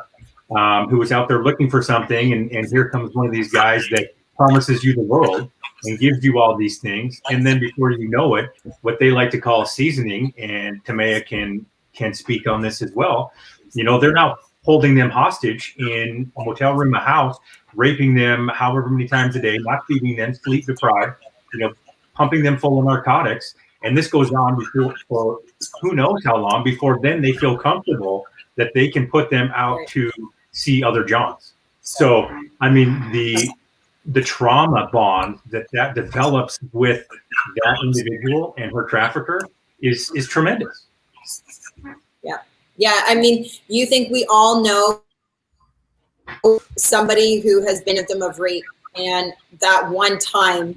who was out there looking for something, and here comes one of these guys that promises you the world. and gives you all these things. And then before you know it, what they like to call seasoning, and Tamaya can speak on this as well, they're now holding them hostage in a motel room, a house, raping them however many times a day, not feeding them, sleep deprived, pumping them full of narcotics. And this goes on for who knows how long before then they feel comfortable that they can put them out to see other Johns. So, I mean, the trauma bond that develops with that individual and her trafficker is tremendous. Yeah. I mean, you think we all know somebody who has been a victim of rape, and that one time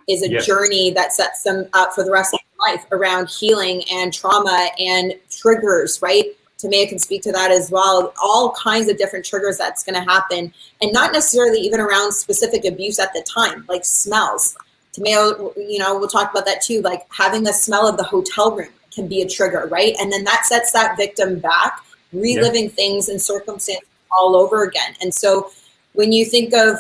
is a journey that sets them up for the rest of their life around healing and trauma and triggers, right? Timea can speak to that as well. All kinds of different triggers that's going to happen, and not necessarily even around specific abuse at the time, like smells. Timea, we'll talk about that too. Like having the smell of the hotel room can be a trigger, right? And then that sets that victim back, reliving things and circumstances all over again. And so when you think of,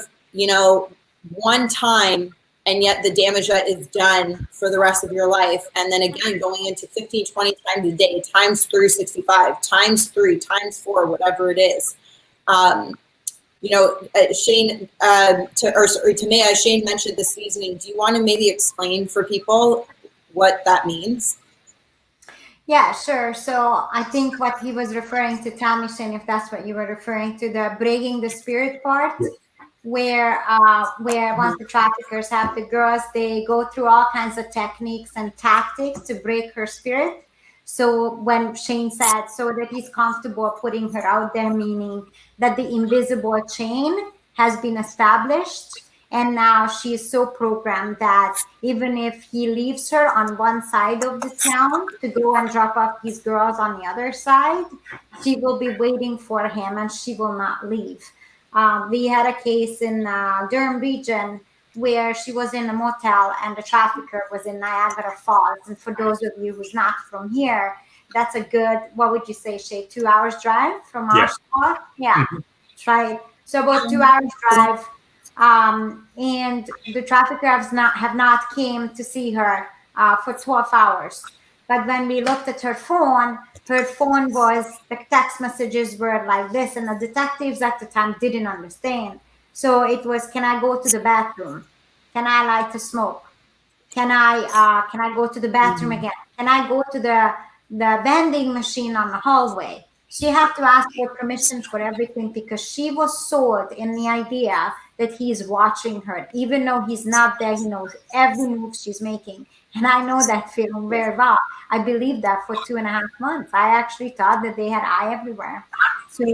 one time, and yet the damage that is done for the rest of your life. And then again, going into 15, 20 times a day, times 365, times 3, times 4, whatever it is. Shane, Tamaya, Shane mentioned the seasoning. Do you want to maybe explain for people what that means? Yeah, sure. So I think what he was referring to, Tommy, Shane, if that's what you were referring to, the breaking the spirit part. Yeah. Where once the traffickers have the girls, they go through all kinds of techniques and tactics to break her spirit. So when Shane said, so that he's comfortable putting her out there, meaning that the invisible chain has been established, and now she is so programmed that even if he leaves her on one side of the town to go and drop off his girls on the other side, she will be waiting for him and she will not leave. We had a case in Durham region where she was in a motel and the trafficker was in Niagara Falls. And for those of you who's not from here, that's a good, what would you say, Shay, 2 hours drive from our spot? Yeah, that's right. So about 2 hours drive. And the trafficker have not came to see her for 12 hours. But when we looked at her phone was, the text messages were like this, and the detectives at the time didn't understand. So it was, can I go to the bathroom? Can I light a smoke? Can I go to the bathroom again? Can I go to the vending machine on the hallway? She had to ask for permission for everything because she was sold in the idea that he's watching her. Even though he's not there, he knows every move she's making. And I know that feeling very well. I believed that for 2.5 months. I actually thought that they had eye everywhere. So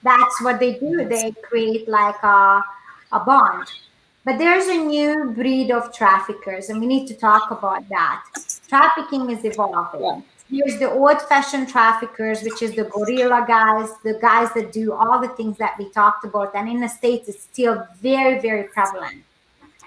that's what they do. They create like a bond. But there's a new breed of traffickers, and we need to talk about that. Trafficking is evolving. Yeah. There's the old-fashioned traffickers, which is the guerrilla guys, the guys that do all the things that we talked about. And in the States, it's still very, very prevalent.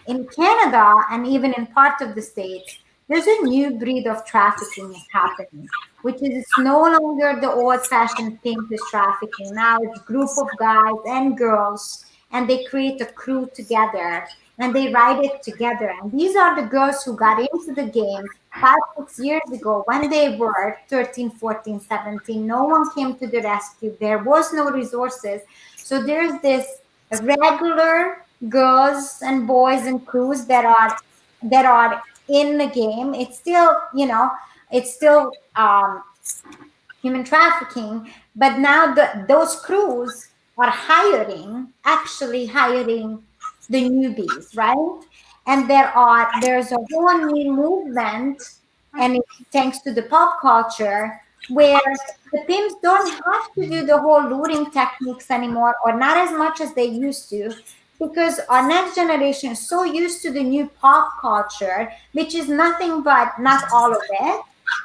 In Canada, and even in part of the States, there's a new breed of trafficking happening, which is it's no longer the old-fashioned pimpish trafficking. Now it's a group of guys and girls, and they create a crew together, and they ride it together. And these are the girls who got into the game 5-6 years ago when they were 13, 14, 17. No one came to the rescue. There was no resources. So there's this regular girls and boys and crews that are in the game. It's still, human trafficking, but now those crews are actually hiring the newbies, right? And there's a whole new movement, and thanks to the pop culture, where the pimps don't have to do the whole looting techniques anymore, or not as much as they used to, because our next generation is so used to the new pop culture, which is nothing but, not all of it,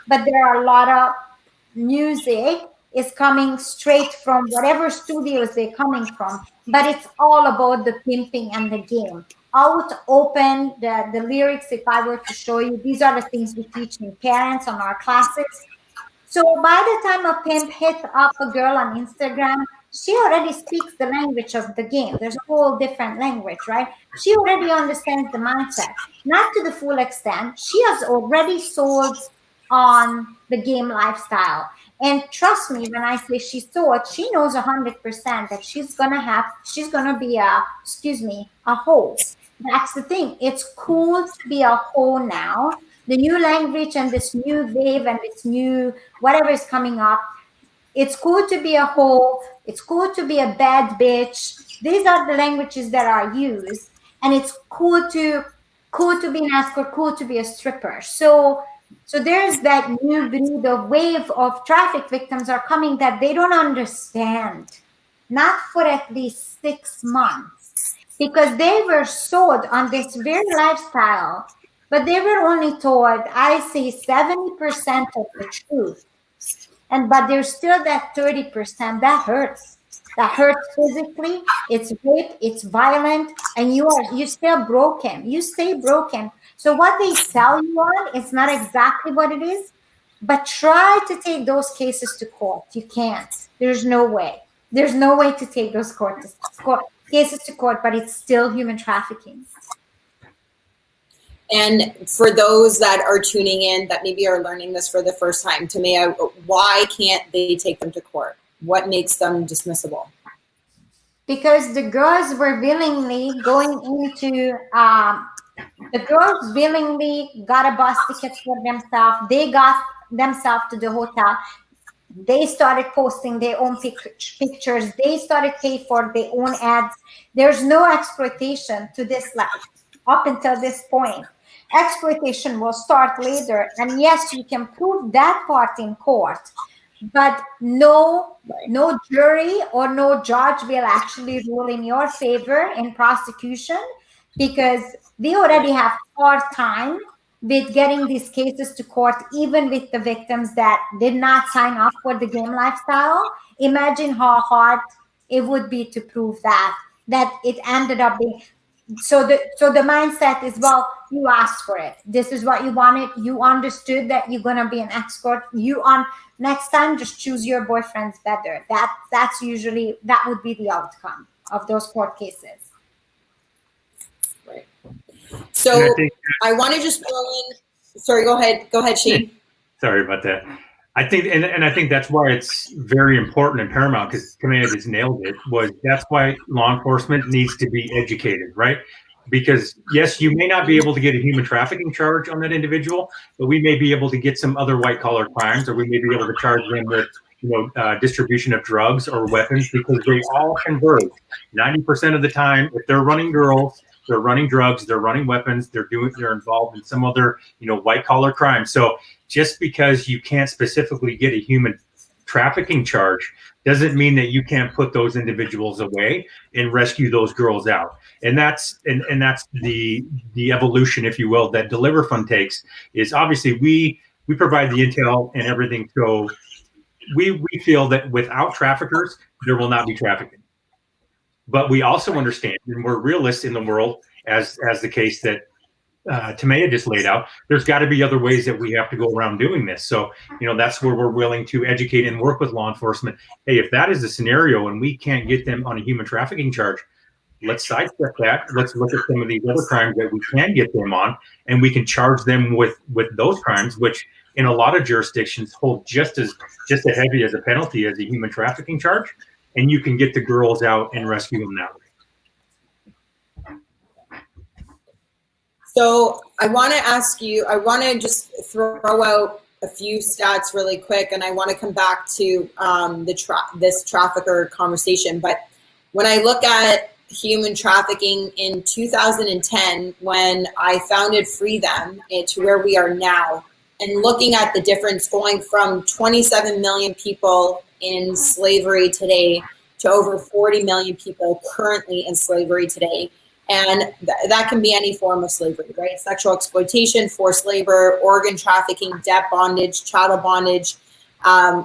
but there are a lot of music is coming straight from whatever studios they're coming from, but it's all about the pimping and the game. Out open the lyrics. If I were to show you, these are the things we teach in parents on our classes. So by the time a pimp hits up a girl on Instagram, she already speaks the language of the game. There's a whole different language, right? She already understands the mindset, not to the full extent. She has already sold on the game lifestyle. And trust me, when I say she sold, she knows 100% that she's gonna be a hoe. That's the thing. It's cool to be a hoe now. The new language and this new wave and this new whatever is coming up. It's cool to be a hoe. It's cool to be a bad bitch. These are the languages that are used, and it's cool to be an escort, cool to be a stripper. So there's that new breed of wave of traffic victims are coming that they don't understand, not for at least 6 months, because they were sold on this very lifestyle, but they were only told, I say 70% of the truth. But there's still that 30% that hurts. That hurts physically. It's rape, it's violent, and you still broken. You stay broken. So what they sell you on is not exactly what it is, but try to take those cases to court. You can't. There's no way. There's no way to take those cases to court, but it's still human trafficking. And for those that are tuning in that maybe are learning this for the first time, Timea, why can't they take them to court? What makes them dismissible? Because the girls were willingly going into, the girls willingly got a bus ticket for themselves. They got themselves to the hotel. They started posting their own pictures. They started paying for their own ads. There's no exploitation to this life up until this point. Exploitation will start later. And yes, you can prove that part in court, but no jury or no judge will actually rule in your favor in prosecution, because they already have hard time with getting these cases to court, even with the victims that did not sign up for the game lifestyle. Imagine how hard it would be to prove that it ended up being. So the mindset is, well, you asked for it. This is what you wanted. You understood that you're gonna be an escort. Next time, just choose your boyfriends better. That's usually, that would be the outcome of those court cases. Right. So I want to just throw in. Sorry, go ahead, Shane. Sorry about that. I think, and I think that's why it's very important and paramount, because Tamaya just nailed it, that's why law enforcement needs to be educated, right? Because yes, you may not be able to get a human trafficking charge on that individual, but we may be able to get some other white collar crimes, or we may be able to charge them with, distribution of drugs or weapons, because they all converge. 90% of the time, if they're running girls, they're running drugs, they're running weapons, they're involved in some other, white collar crime. So just because you can't specifically get a human trafficking charge doesn't mean that you can't put those individuals away and rescue those girls out. And that's the evolution, if you will, that DeliverFund takes. Is obviously we provide the intel and everything. So we feel that without traffickers, there will not be trafficking. But we also understand, and we're realists in the world, as the case that Timea just laid out, there's got to be other ways that we have to go around doing this. So, that's where we're willing to educate and work with law enforcement. Hey, if that is the scenario and we can't get them on a human trafficking charge, let's sidestep that. Let's look at some of these other crimes that we can get them on, and we can charge them with those crimes, which in a lot of jurisdictions hold just as heavy as a penalty as a human trafficking charge. And you can get the girls out and rescue them that way. So I want to ask you, I want to just throw out a few stats really quick, and I want to come back to this trafficker conversation. But when I look at human trafficking in 2010, when I founded Free Them, to where we are now, and looking at the difference going from 27 million people in slavery today to over 40 million people currently in slavery today. And that can be any form of slavery, right? Sexual exploitation, forced labor, organ trafficking, debt bondage, chattel bondage,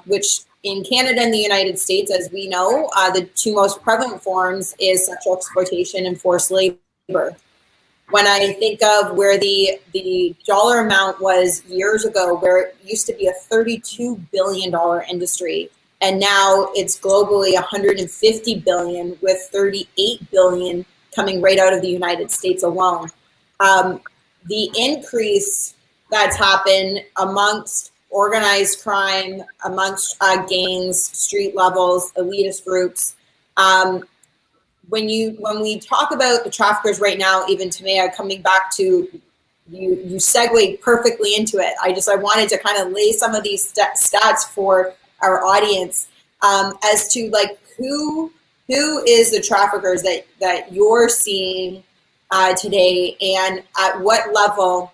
which in Canada and the United States, as we know, the two most prevalent forms is sexual exploitation and forced labor. when I think of where the dollar amount was years ago, where it used to be a $32 billion industry, and now it's globally 150 billion, with 38 billion coming right out of the United States alone. The increase that's happened amongst organized crime, amongst gangs, street levels, elitist groups. When we talk about the traffickers right now, even Timea, coming back to you segued perfectly into it. I wanted to kind of lay some of these stats for our audience as to like who is the traffickers that you're seeing today, and at what level.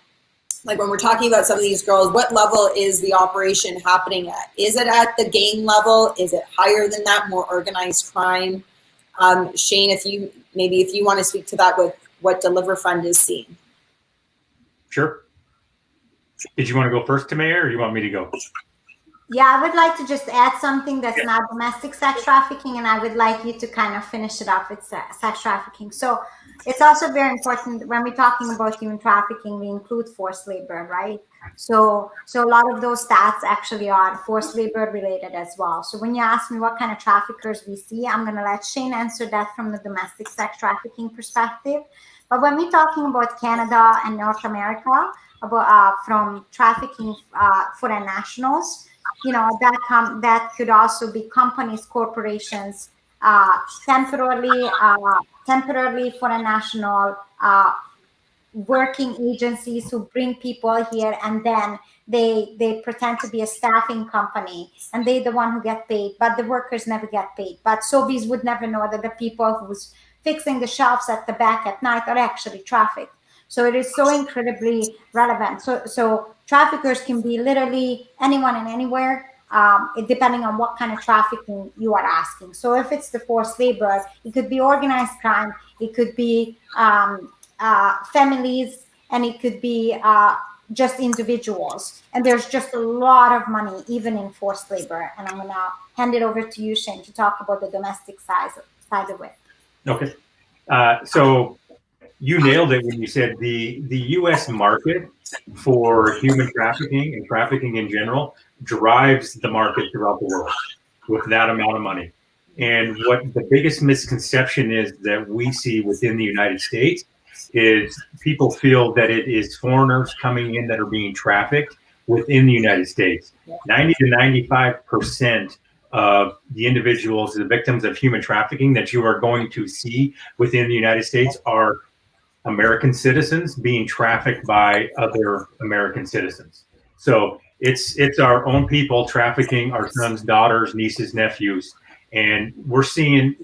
Like when we're talking about some of these girls, what level is the operation happening at? Is it at the gang level? Is it higher than that, more organized crime? Shane, if you want to speak to that with what DeliverFund is seeing. Sure. Did you want to go first, Tamaya, or do you want me to go? Yeah, I would like to just add something that's not domestic sex trafficking, and I would like you to kind of finish it up with sex trafficking. So it's also very important when we're talking about human trafficking, we include forced labor, right? So a lot of those stats actually are forced labor related as well. So when you ask me what kind of traffickers we see, I'm going to let Shane answer that from the domestic sex trafficking perspective. But when we're talking about Canada and North America, about from trafficking foreign nationals, you know, that could also be companies, corporations, temporarily foreign national working agencies who bring people here, and then they pretend to be a staffing company, and they're the one who get paid, but the workers never get paid. But Sobeys would never know that the people who's fixing the shelves at the back at night are actually trafficked. So it is so incredibly relevant. So traffickers can be literally anyone and anywhere, depending on what kind of trafficking you are asking. So if it's the forced labor, it could be organized crime, it could be families, and it could be just individuals. And there's just a lot of money even in forced labor. And I'm going to hand it over to you, Shane, to talk about the domestic side of it. Okay. So you nailed it when you said the U.S. market for human trafficking and trafficking in general drives the market throughout the world with that amount of money. And what the biggest misconception is that we see within the United States is people feel that it is foreigners coming in that are being trafficked within the United States. 90 to 95% of the individuals, the victims of human trafficking that you are going to see within the United States are American citizens being trafficked by other American citizens. So it's our own people trafficking our sons, daughters, nieces, nephews, and we're seeing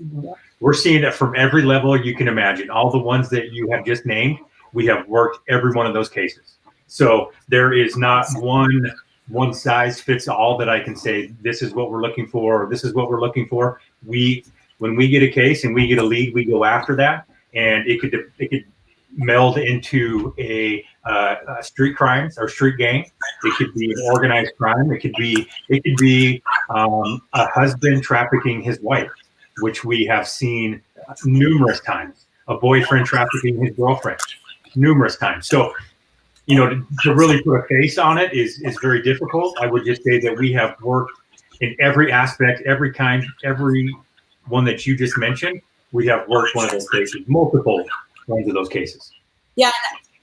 it from every level you can imagine. All the ones that you have just named, we have worked every one of those cases. So there is not one size fits all that I can say this is what we're looking for, or this is what we're looking for. When we get a case and we get a lead, we go after that, and it could meld into a street crimes or street gang. It could be an organized crime. It could be a husband trafficking his wife, which we have seen numerous times. A boyfriend trafficking his girlfriend numerous times. So, you know, to really put a face on it is very difficult. I would just say that we have worked in every aspect, every kind, every one that you just mentioned. We have worked one of those cases, multiple ones of those cases. Yeah,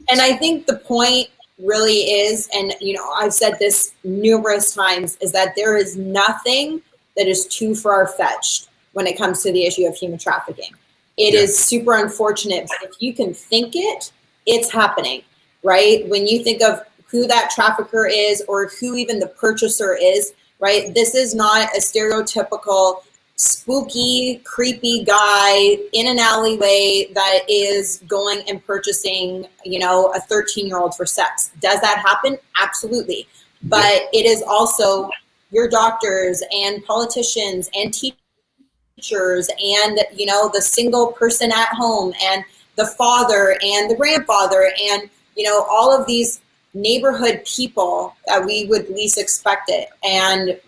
and I think the point really is, and you know, I've said this numerous times, is that there is nothing that is too far-fetched when it comes to the issue of human trafficking. It is super unfortunate, but if you can think it, it's happening, right? When you think of who that trafficker is or who even the purchaser is, right? This is not a stereotypical spooky, creepy guy in an alleyway that is going and purchasing, you know, a 13-year-old for sex. Does that happen? Absolutely. But it is also your doctors and politicians and teachers and, you know, the single person at home and the father and the grandfather and, you know, all of these neighborhood people that we would least expect it. And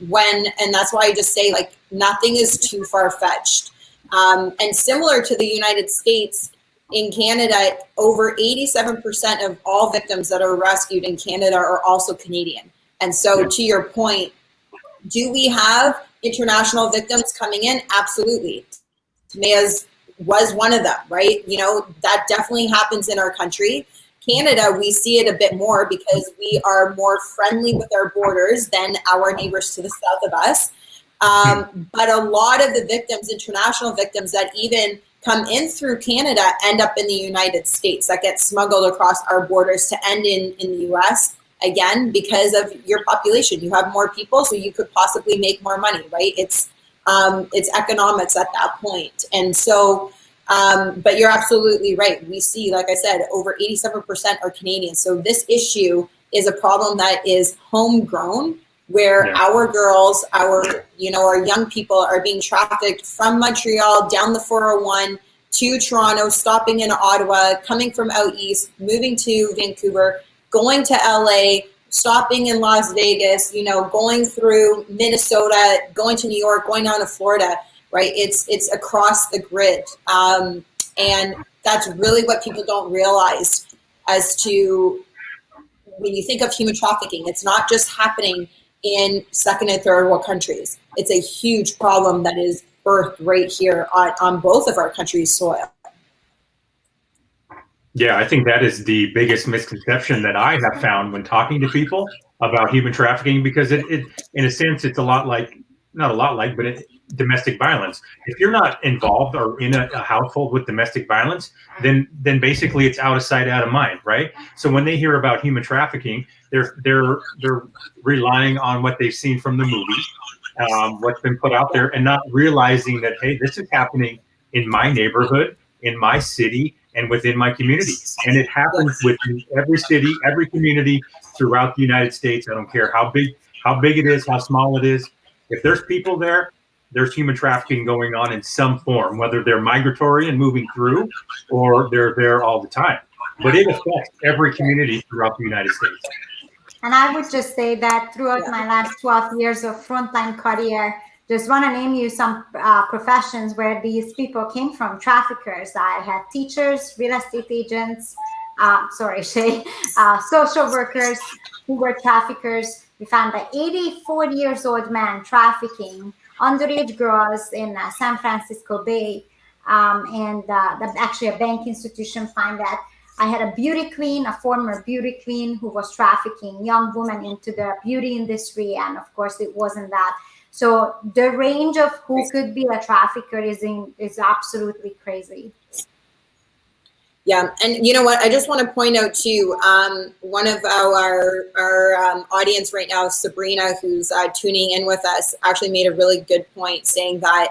that's why I just say, like, nothing is too far-fetched. And similar to the United States, in Canada, over 87% of all victims that are rescued in Canada are also Canadian. And so to your point, do we have international victims coming in? Absolutely. Timea's was one of them, right? You know, that definitely happens in our country. Canada, we see it a bit more because we are more friendly with our borders than our neighbors to the south of us. But a lot of the victims, international victims that even come in through Canada, end up in the United States, that get smuggled across our borders to end in the US. Again, because of your population, you have more people, so you could possibly make more money, right? It's economics at that point. And so, but you're absolutely right. We see, like I said, over 87% are Canadian. So this issue is a problem that is homegrown, where our girls, our young people are being trafficked from Montreal down the 401 to Toronto, stopping in Ottawa, coming from out east, moving to Vancouver, going to LA, stopping in Las Vegas, going through Minnesota, going to New York, going down to Florida, right? It's across the grid. And that's really what people don't realize as to when you think of human trafficking. It's not just happening in second and third world countries. It's a huge problem that is birthed right here on both of our countries' soil. Yeah, I think that is the biggest misconception that I have found when talking to people about human trafficking, because it in a sense, it's a lot like, not a lot like, but domestic violence. If you're not involved or in a household with domestic violence, then basically it's out of sight, out of mind, right? So when they hear about human trafficking, they're relying on what they've seen from the movies, what's been put out there, and not realizing that, hey, this is happening in my neighborhood, in my city, and within my community. And it happens within every city, every community throughout the United States. I don't care how big it is, how small it is. If there's people there, there's human trafficking going on in some form, whether they're migratory and moving through, or they're there all the time. But it affects every community throughout the United States. And I would just say that throughout my last 12 years of frontline career, just want to name you some professions where these people came from. Traffickers. I had teachers, real estate agents, social workers who were traffickers. We found an 84-year-old man trafficking underage girls in San Francisco Bay. Actually a bank institution found that. I had a beauty queen, a former beauty queen, who was trafficking young women into the beauty industry. And of course, it wasn't that. So the range of who could be a trafficker is absolutely crazy. Yeah, and you know what? I just want to point out too, one of our audience right now, Sabrina, who's tuning in with us, actually made a really good point, saying that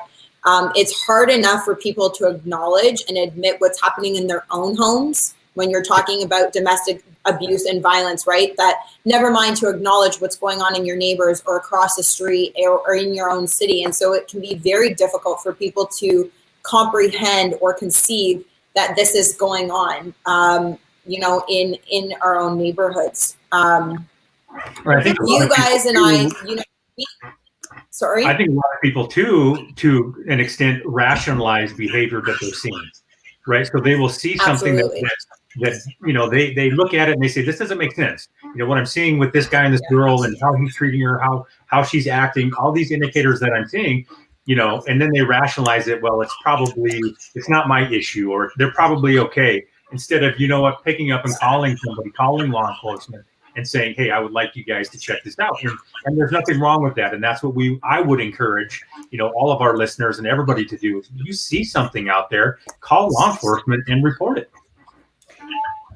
it's hard enough for people to acknowledge and admit what's happening in their own homes when you're talking about domestic abuse and violence, right? That never mind to acknowledge what's going on in your neighbors or across the street or in your own city. And so it can be very difficult for people to comprehend or conceive that this is going on, in our own neighborhoods. I think you guys and I, sorry? I think a lot of people too, to an extent, rationalize behavior that they're seeing, right? So they will see something that they look at it and they say, this doesn't make sense. What I'm seeing with this guy and this girl and how he's treating her, how she's acting, all these indicators that I'm seeing, and then they rationalize it. Well, it's not my issue, or they're probably okay. Instead of, picking up and calling somebody, calling law enforcement and saying, hey, I would like you guys to check this out. And there's nothing wrong with that. And that's what I would encourage, all of our listeners and everybody to do. If you see something out there, call law enforcement and report it.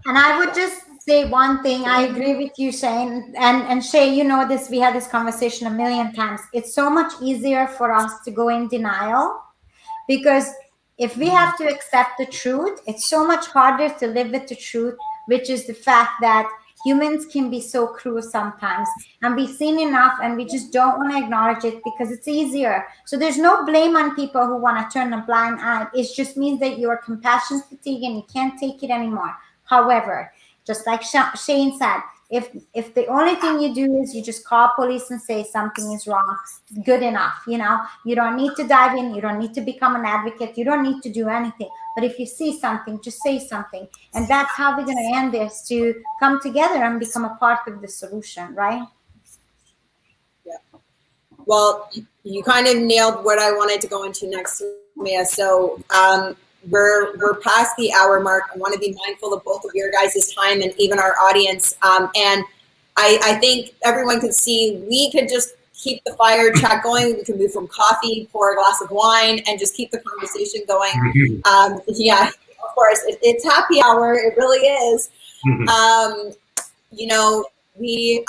And I would just say one thing. I agree with you, Shane. And Shae, this, we had this conversation a million times. It's so much easier for us to go in denial, because if we have to accept the truth, it's so much harder to live with the truth, which is the fact that humans can be so cruel sometimes, and we've seen enough, and we just don't want to acknowledge it because it's easier. So there's no blame on people who want to turn a blind eye. It just means that you're compassion fatigue and you can't take it anymore. However, just like Shane said, If the only thing you do is you just call police and say something is wrong, good enough. You don't need to dive in, you don't need to become an advocate, you don't need to do anything. But if you see something, just say something. And that's how we're going to end this, to come together and become a part of the solution, right? Yeah. Well, you kind of nailed what I wanted to go into next, Mia. So we're past the hour mark. I want to be mindful of both of your guys' time and even our audience. And I think everyone could see we could just keep the fire chat going. We can move from coffee, pour a glass of wine, and just keep the conversation going. Yeah, of course, it's happy hour. It really is.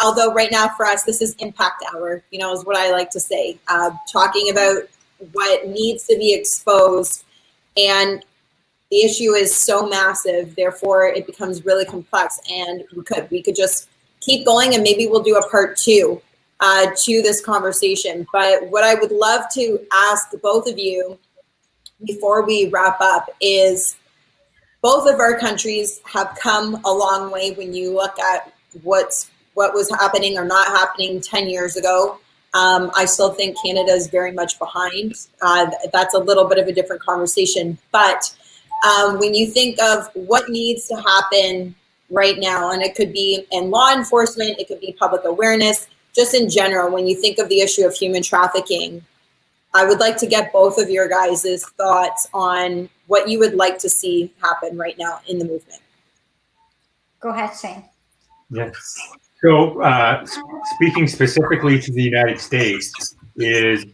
Although right now for us, this is impact hour, is what I like to say, talking about what needs to be exposed. And the issue is so massive, therefore it becomes really complex. And we could just keep going, and maybe we'll do a part 2 to this conversation. But what I would love to ask both of you before we wrap up is, both of our countries have come a long way when you look at what was happening or not happening 10 years ago. I still think Canada is very much behind. That's a little bit of a different conversation. But when you think of what needs to happen right now, and it could be in law enforcement, it could be public awareness, just in general, when you think of the issue of human trafficking, I would like to get both of your guys' thoughts on what you would like to see happen right now in the movement. Go ahead, Shane. Yes. So speaking specifically to the United States, is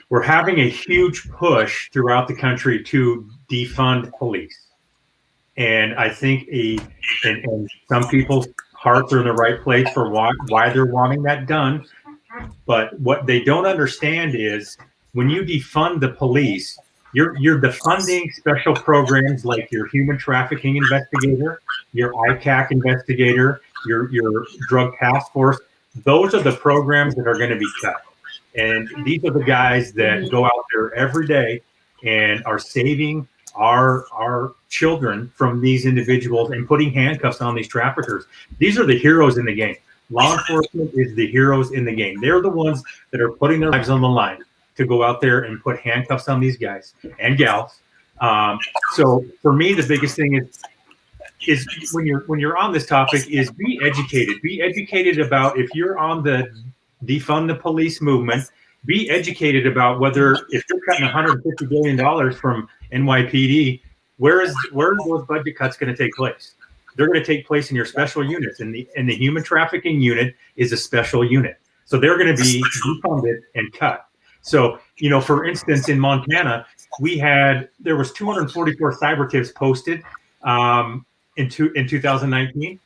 we're having a huge push throughout the country to defund police. And I think and some people's hearts are in the right place for why they're wanting that done. But what they don't understand is, when you defund the police, you're defunding special programs like your human trafficking investigator, your ICAC investigator, your drug task force. Those are the programs that are going to be cut. And these are the guys that go out there every day and are saving our children from these individuals and putting handcuffs on these traffickers. These are the heroes in the game. Law enforcement is the heroes in the game. They're the ones that are putting their lives on the line to go out there and put handcuffs on these guys and gals. So for me, the biggest thing is when you're on this topic is be educated. Be educated about, if you're on the defund the police movement, be educated about whether, if you're cutting $150 billion from NYPD, where are those budget cuts going to take place? They're going to take place in your special units, and the human trafficking unit is a special unit. So they're going to be defunded and cut. So, for instance, in Montana, there was 244 cyber tips posted in 2019.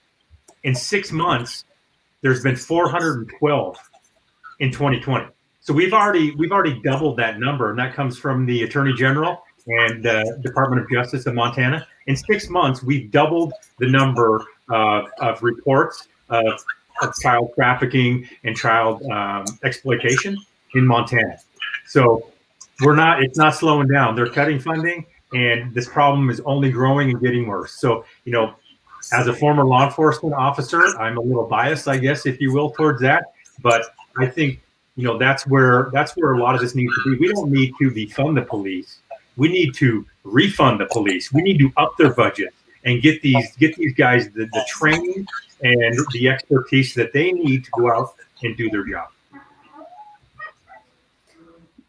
In 6 months, there's been 412 in 2020. So we've already doubled that number, and that comes from the Attorney General and Department of Justice of Montana. In 6 months, we've doubled the number of reports of child trafficking and child exploitation in Montana. So it's not slowing down. They're cutting funding, and this problem is only growing and getting worse. So, as a former law enforcement officer, I'm a little biased, I guess, if you will, towards that. But I think, that's where a lot of this needs to be. We don't need to defund the police. We need to refund the police. We need to up their budget and get these guys the training and the expertise that they need to go out and do their job.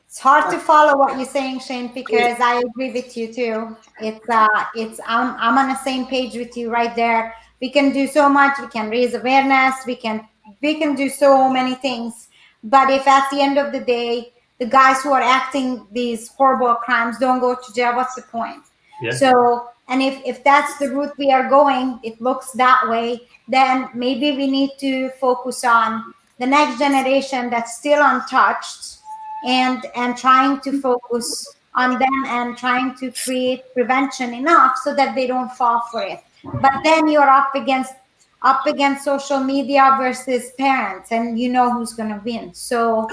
It's hard to follow what you're saying, Shane, because I agree with you too. I'm on the same page with you right there. We can do so much. We can raise awareness. We can do so many things. But if at the end of the day, the guys who are acting these horrible crimes don't go to jail, what's the point? Yeah. So, and if that's the route we are going, it looks that way, then maybe we need to focus on the next generation that's still untouched, and trying to focus on them and trying to create prevention enough so that they don't fall for it. But then you're up against social media versus parents, and who's going to win. So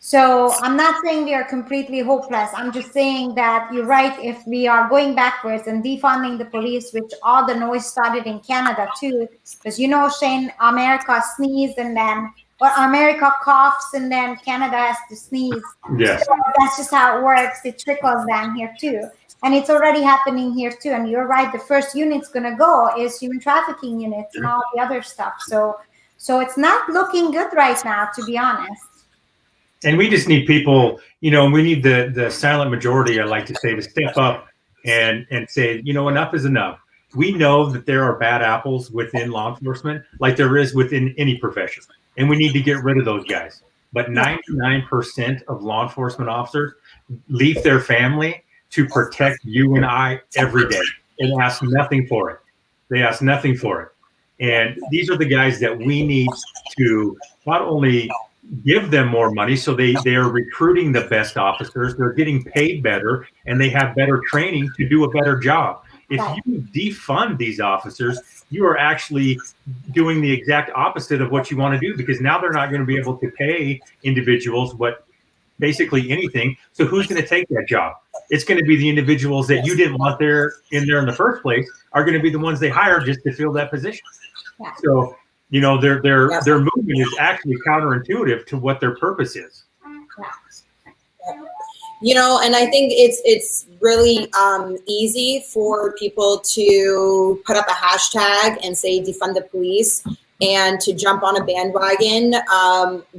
So I'm not saying we are completely hopeless. I'm just saying that you're right. If we are going backwards and defunding the police, which all the noise started in Canada too, because Shane, America sneezed and then, or America coughs and then Canada has to sneeze. Yes. So that's just how it works. It trickles down here too. And it's already happening here too. And you're right. The first unit's going to go is human trafficking units and all the other stuff. So it's not looking good right now, to be honest. And we just need people, we need the silent majority, I like to say, to step up and say, enough is enough. We know that there are bad apples within law enforcement, like there is within any profession, and we need to get rid of those guys. But 99% of law enforcement officers leave their family to protect you and I every day and ask nothing for it. They ask nothing for it. And these are the guys that we need to not only give them more money, so they are recruiting the best officers, they're getting paid better, and they have better training to do a better job. If you defund these officers, you are actually doing the exact opposite of what you want to do, because now they're not going to be able to pay individuals basically anything. So who's going to take that job? It's going to be the individuals that you didn't want in there in the first place are going to be the ones they hire just to fill that position. Yeah. So their movement is actually counterintuitive to what their purpose is. And I think it's really easy for people to put up a hashtag and say defund the police and to jump on a bandwagon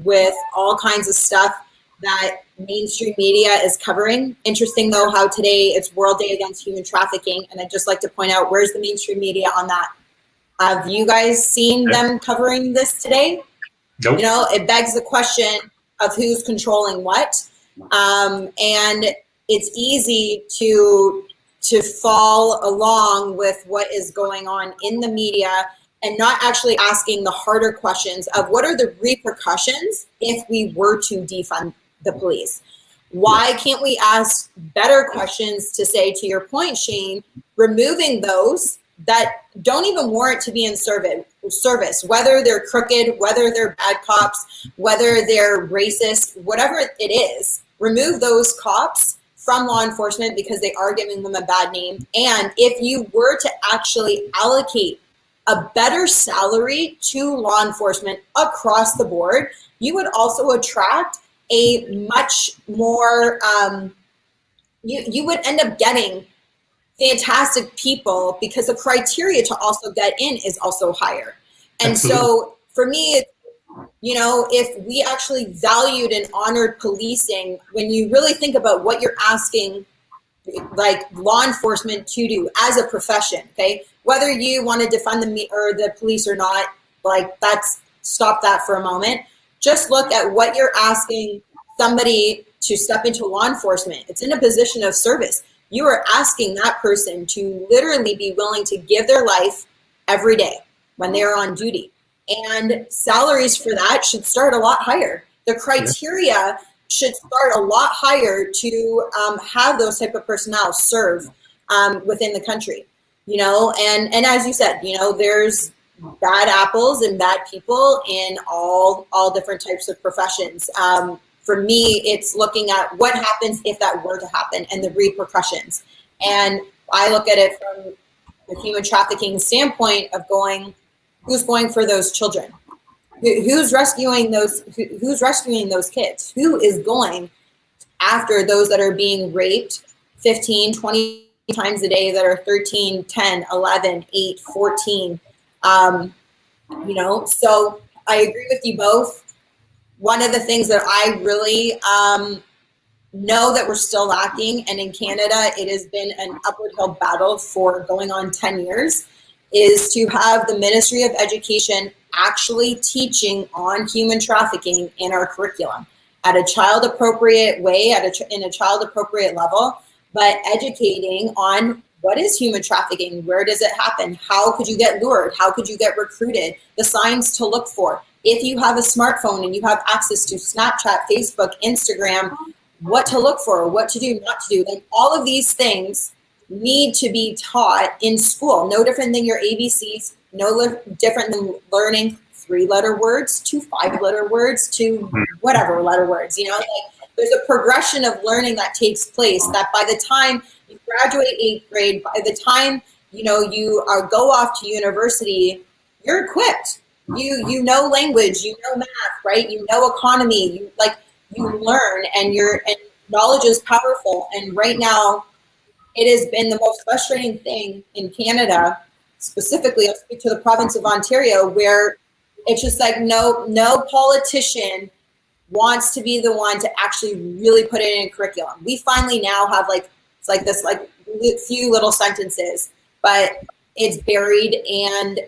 with all kinds of stuff that mainstream media is covering. Interesting though how today it's World Day Against Human Trafficking, and I'd just like to point out, where's the mainstream media on that? Have you guys seen them covering this today? Nope. It begs the question of who's controlling what. And it's easy to fall along with what is going on in the media and not actually asking the harder questions of what are the repercussions if we were to defund the police? Why can't we ask better questions to say, to your point, Shane, removing those that don't even warrant to be in service, whether they're crooked, whether they're bad cops, whether they're racist, whatever it is, remove those cops from law enforcement because they are giving them a bad name. And if you were to actually allocate a better salary to law enforcement across the board, you would also attract a much more, you would end up getting fantastic people because the criteria to also get in is also higher. And Absolutely. So for me, if we actually valued and honored policing, when you really think about what you're asking like law enforcement to do as a profession, okay, whether you want to defund the police or not, like stop that for a moment. Just look at what you're asking somebody to step into law enforcement. It's in a position of service. You are asking that person to literally be willing to give their life every day when they are on duty. And salaries for that should start a lot higher. The criteria should start a lot higher to have those type of personnel serve within the country, and as you said, there's bad apples and bad people in all different types of professions. For me, it's looking at what happens if that were to happen and the repercussions. And I look at it from the human trafficking standpoint of who's going for those children? Who's rescuing those kids? Who is going after those that are being raped 15, 20 times a day, that are 13, 10, 11, 8, 14? So I agree with you both. One of the things that I really know that we're still lacking, and in Canada, it has been an upward hill battle for going on 10 years, is to have the Ministry of Education actually teaching on human trafficking in our curriculum at a child appropriate way, in a child appropriate level, but educating on what is human trafficking, where does it happen, how could you get lured, how could you get recruited, the signs to look for. If you have a smartphone and you have access to Snapchat, Facebook, Instagram, what to look for, what to do, not to do, like all of these things need to be taught in school. No different than your ABCs, no different than learning 3-letter words to 5-letter words to whatever letter words, you know, like there's a progression of learning that takes place that by the time you graduate 8th grade, by the time, you know, you go off to university, you're equipped. You know language, you know math, right? You know economy, you learn, and knowledge is powerful. And right now, it has been the most frustrating thing in Canada, specifically, I'll speak to the province of Ontario, where it's just like no politician wants to be the one to actually really put it in curriculum. We finally now have few little sentences, but it's buried, and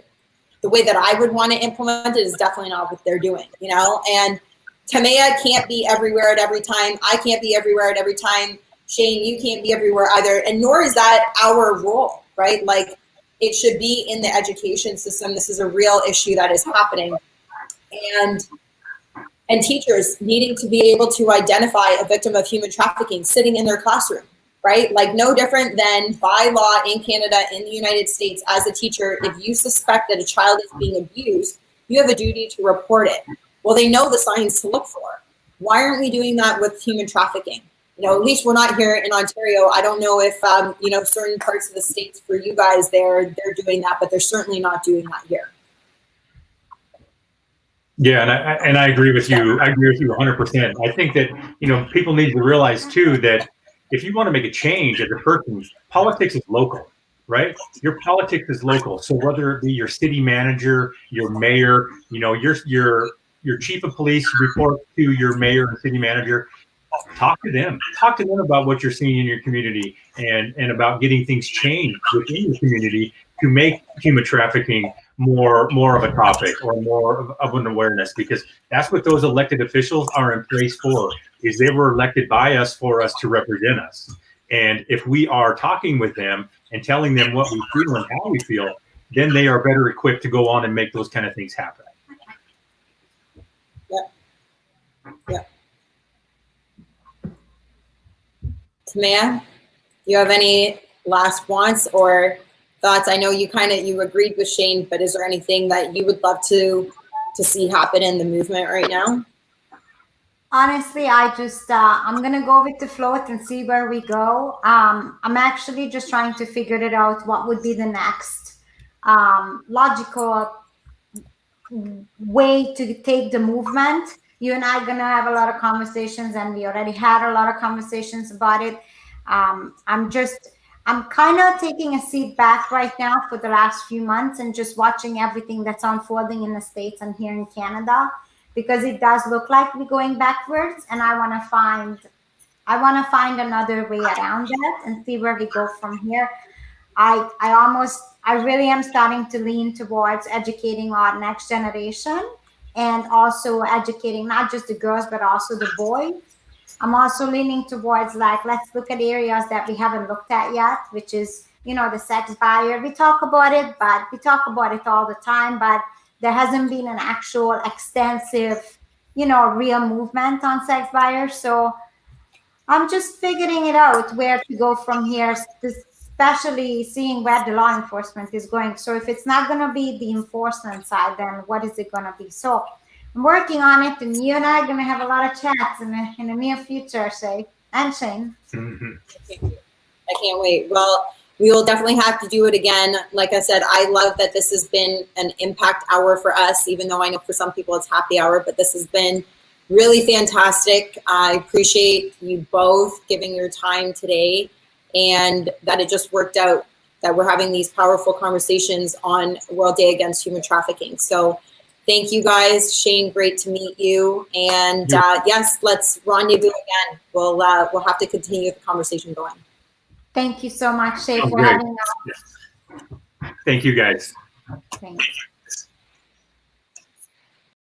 the way that I would want to implement it is definitely not what they're doing, you know? And Timea can't be everywhere at every time. I can't be everywhere at every time. Shane, you can't be everywhere either. And nor is that our role, right? Like, it should be in the education system. This is a real issue that is happening. And teachers needing to be able to identify a victim of human trafficking sitting in their classroom, right? Like, no different than by law in Canada, in the United States, as a teacher, if you suspect that a child is being abused, you have a duty to report it. Well, they know the signs to look for. Why aren't we doing that with human trafficking? You know, at least we're not here in Ontario. I don't know if, you know, certain parts of the States for you guys, they're doing that, but they're certainly not doing that here. Yeah, and I agree with you. I agree with you 100%. I think that, you know, people need to realize too that if you want to make a change as a person, politics is local, right? Your politics is local. So whether it be your city manager, your mayor, you know, your chief of police report to your mayor and city manager, talk to them about what you're seeing in your community and about getting things changed within your community to make human trafficking more of a topic or more of an awareness, because that's what those elected officials are in place for, is they were elected by us for us to represent us. And if we are talking with them and telling them what we feel and how we feel, then they are better equipped to go on and make those kind of things happen. Yeah. Tamaya, do you have any last wants or thoughts? I know you agreed with Shane, but is there anything that you would love to see happen in the movement right now? Honestly, I just, I'm going to go with the float and see where we go. I'm actually just trying to figure it out. What would be the next logical way to take the movement? You and I are going to have a lot of conversations, and we already had a lot of conversations about it. I'm kind of taking a seat back right now for the last few months and just watching everything that's unfolding in the States and here in Canada, because it does look like we're going backwards, and I want to find another way around that and see where we go from here. I really am starting to lean towards educating our next generation, and also educating not just the girls, but also the boys. I'm also leaning towards, like, let's look at areas that we haven't looked at yet, which is, you know, the sex buyer. We talk about it all the time, but there hasn't been an actual extensive, you know, real movement on sex buyers. So I'm just figuring it out where to go from here, especially seeing where the law enforcement is going. So if it's not going to be the enforcement side, then what is it going to be? So I'm working on it, and you and I are going to have a lot of chats in the near future, Shae and Shane. Mm-hmm. I can't wait. Well, we will definitely have to do it again. Like I said, I love that this has been an impact hour for us, even though I know for some people it's happy hour, but this has been really fantastic. I appreciate you both giving your time today, and that it just worked out that we're having these powerful conversations on World Day Against Human Trafficking. So thank you guys. Shane, great to meet you. And yes, let's rendezvous again. We'll have to continue the conversation going. Thank you so much, Shae, for having us. Thank you, guys. Thanks.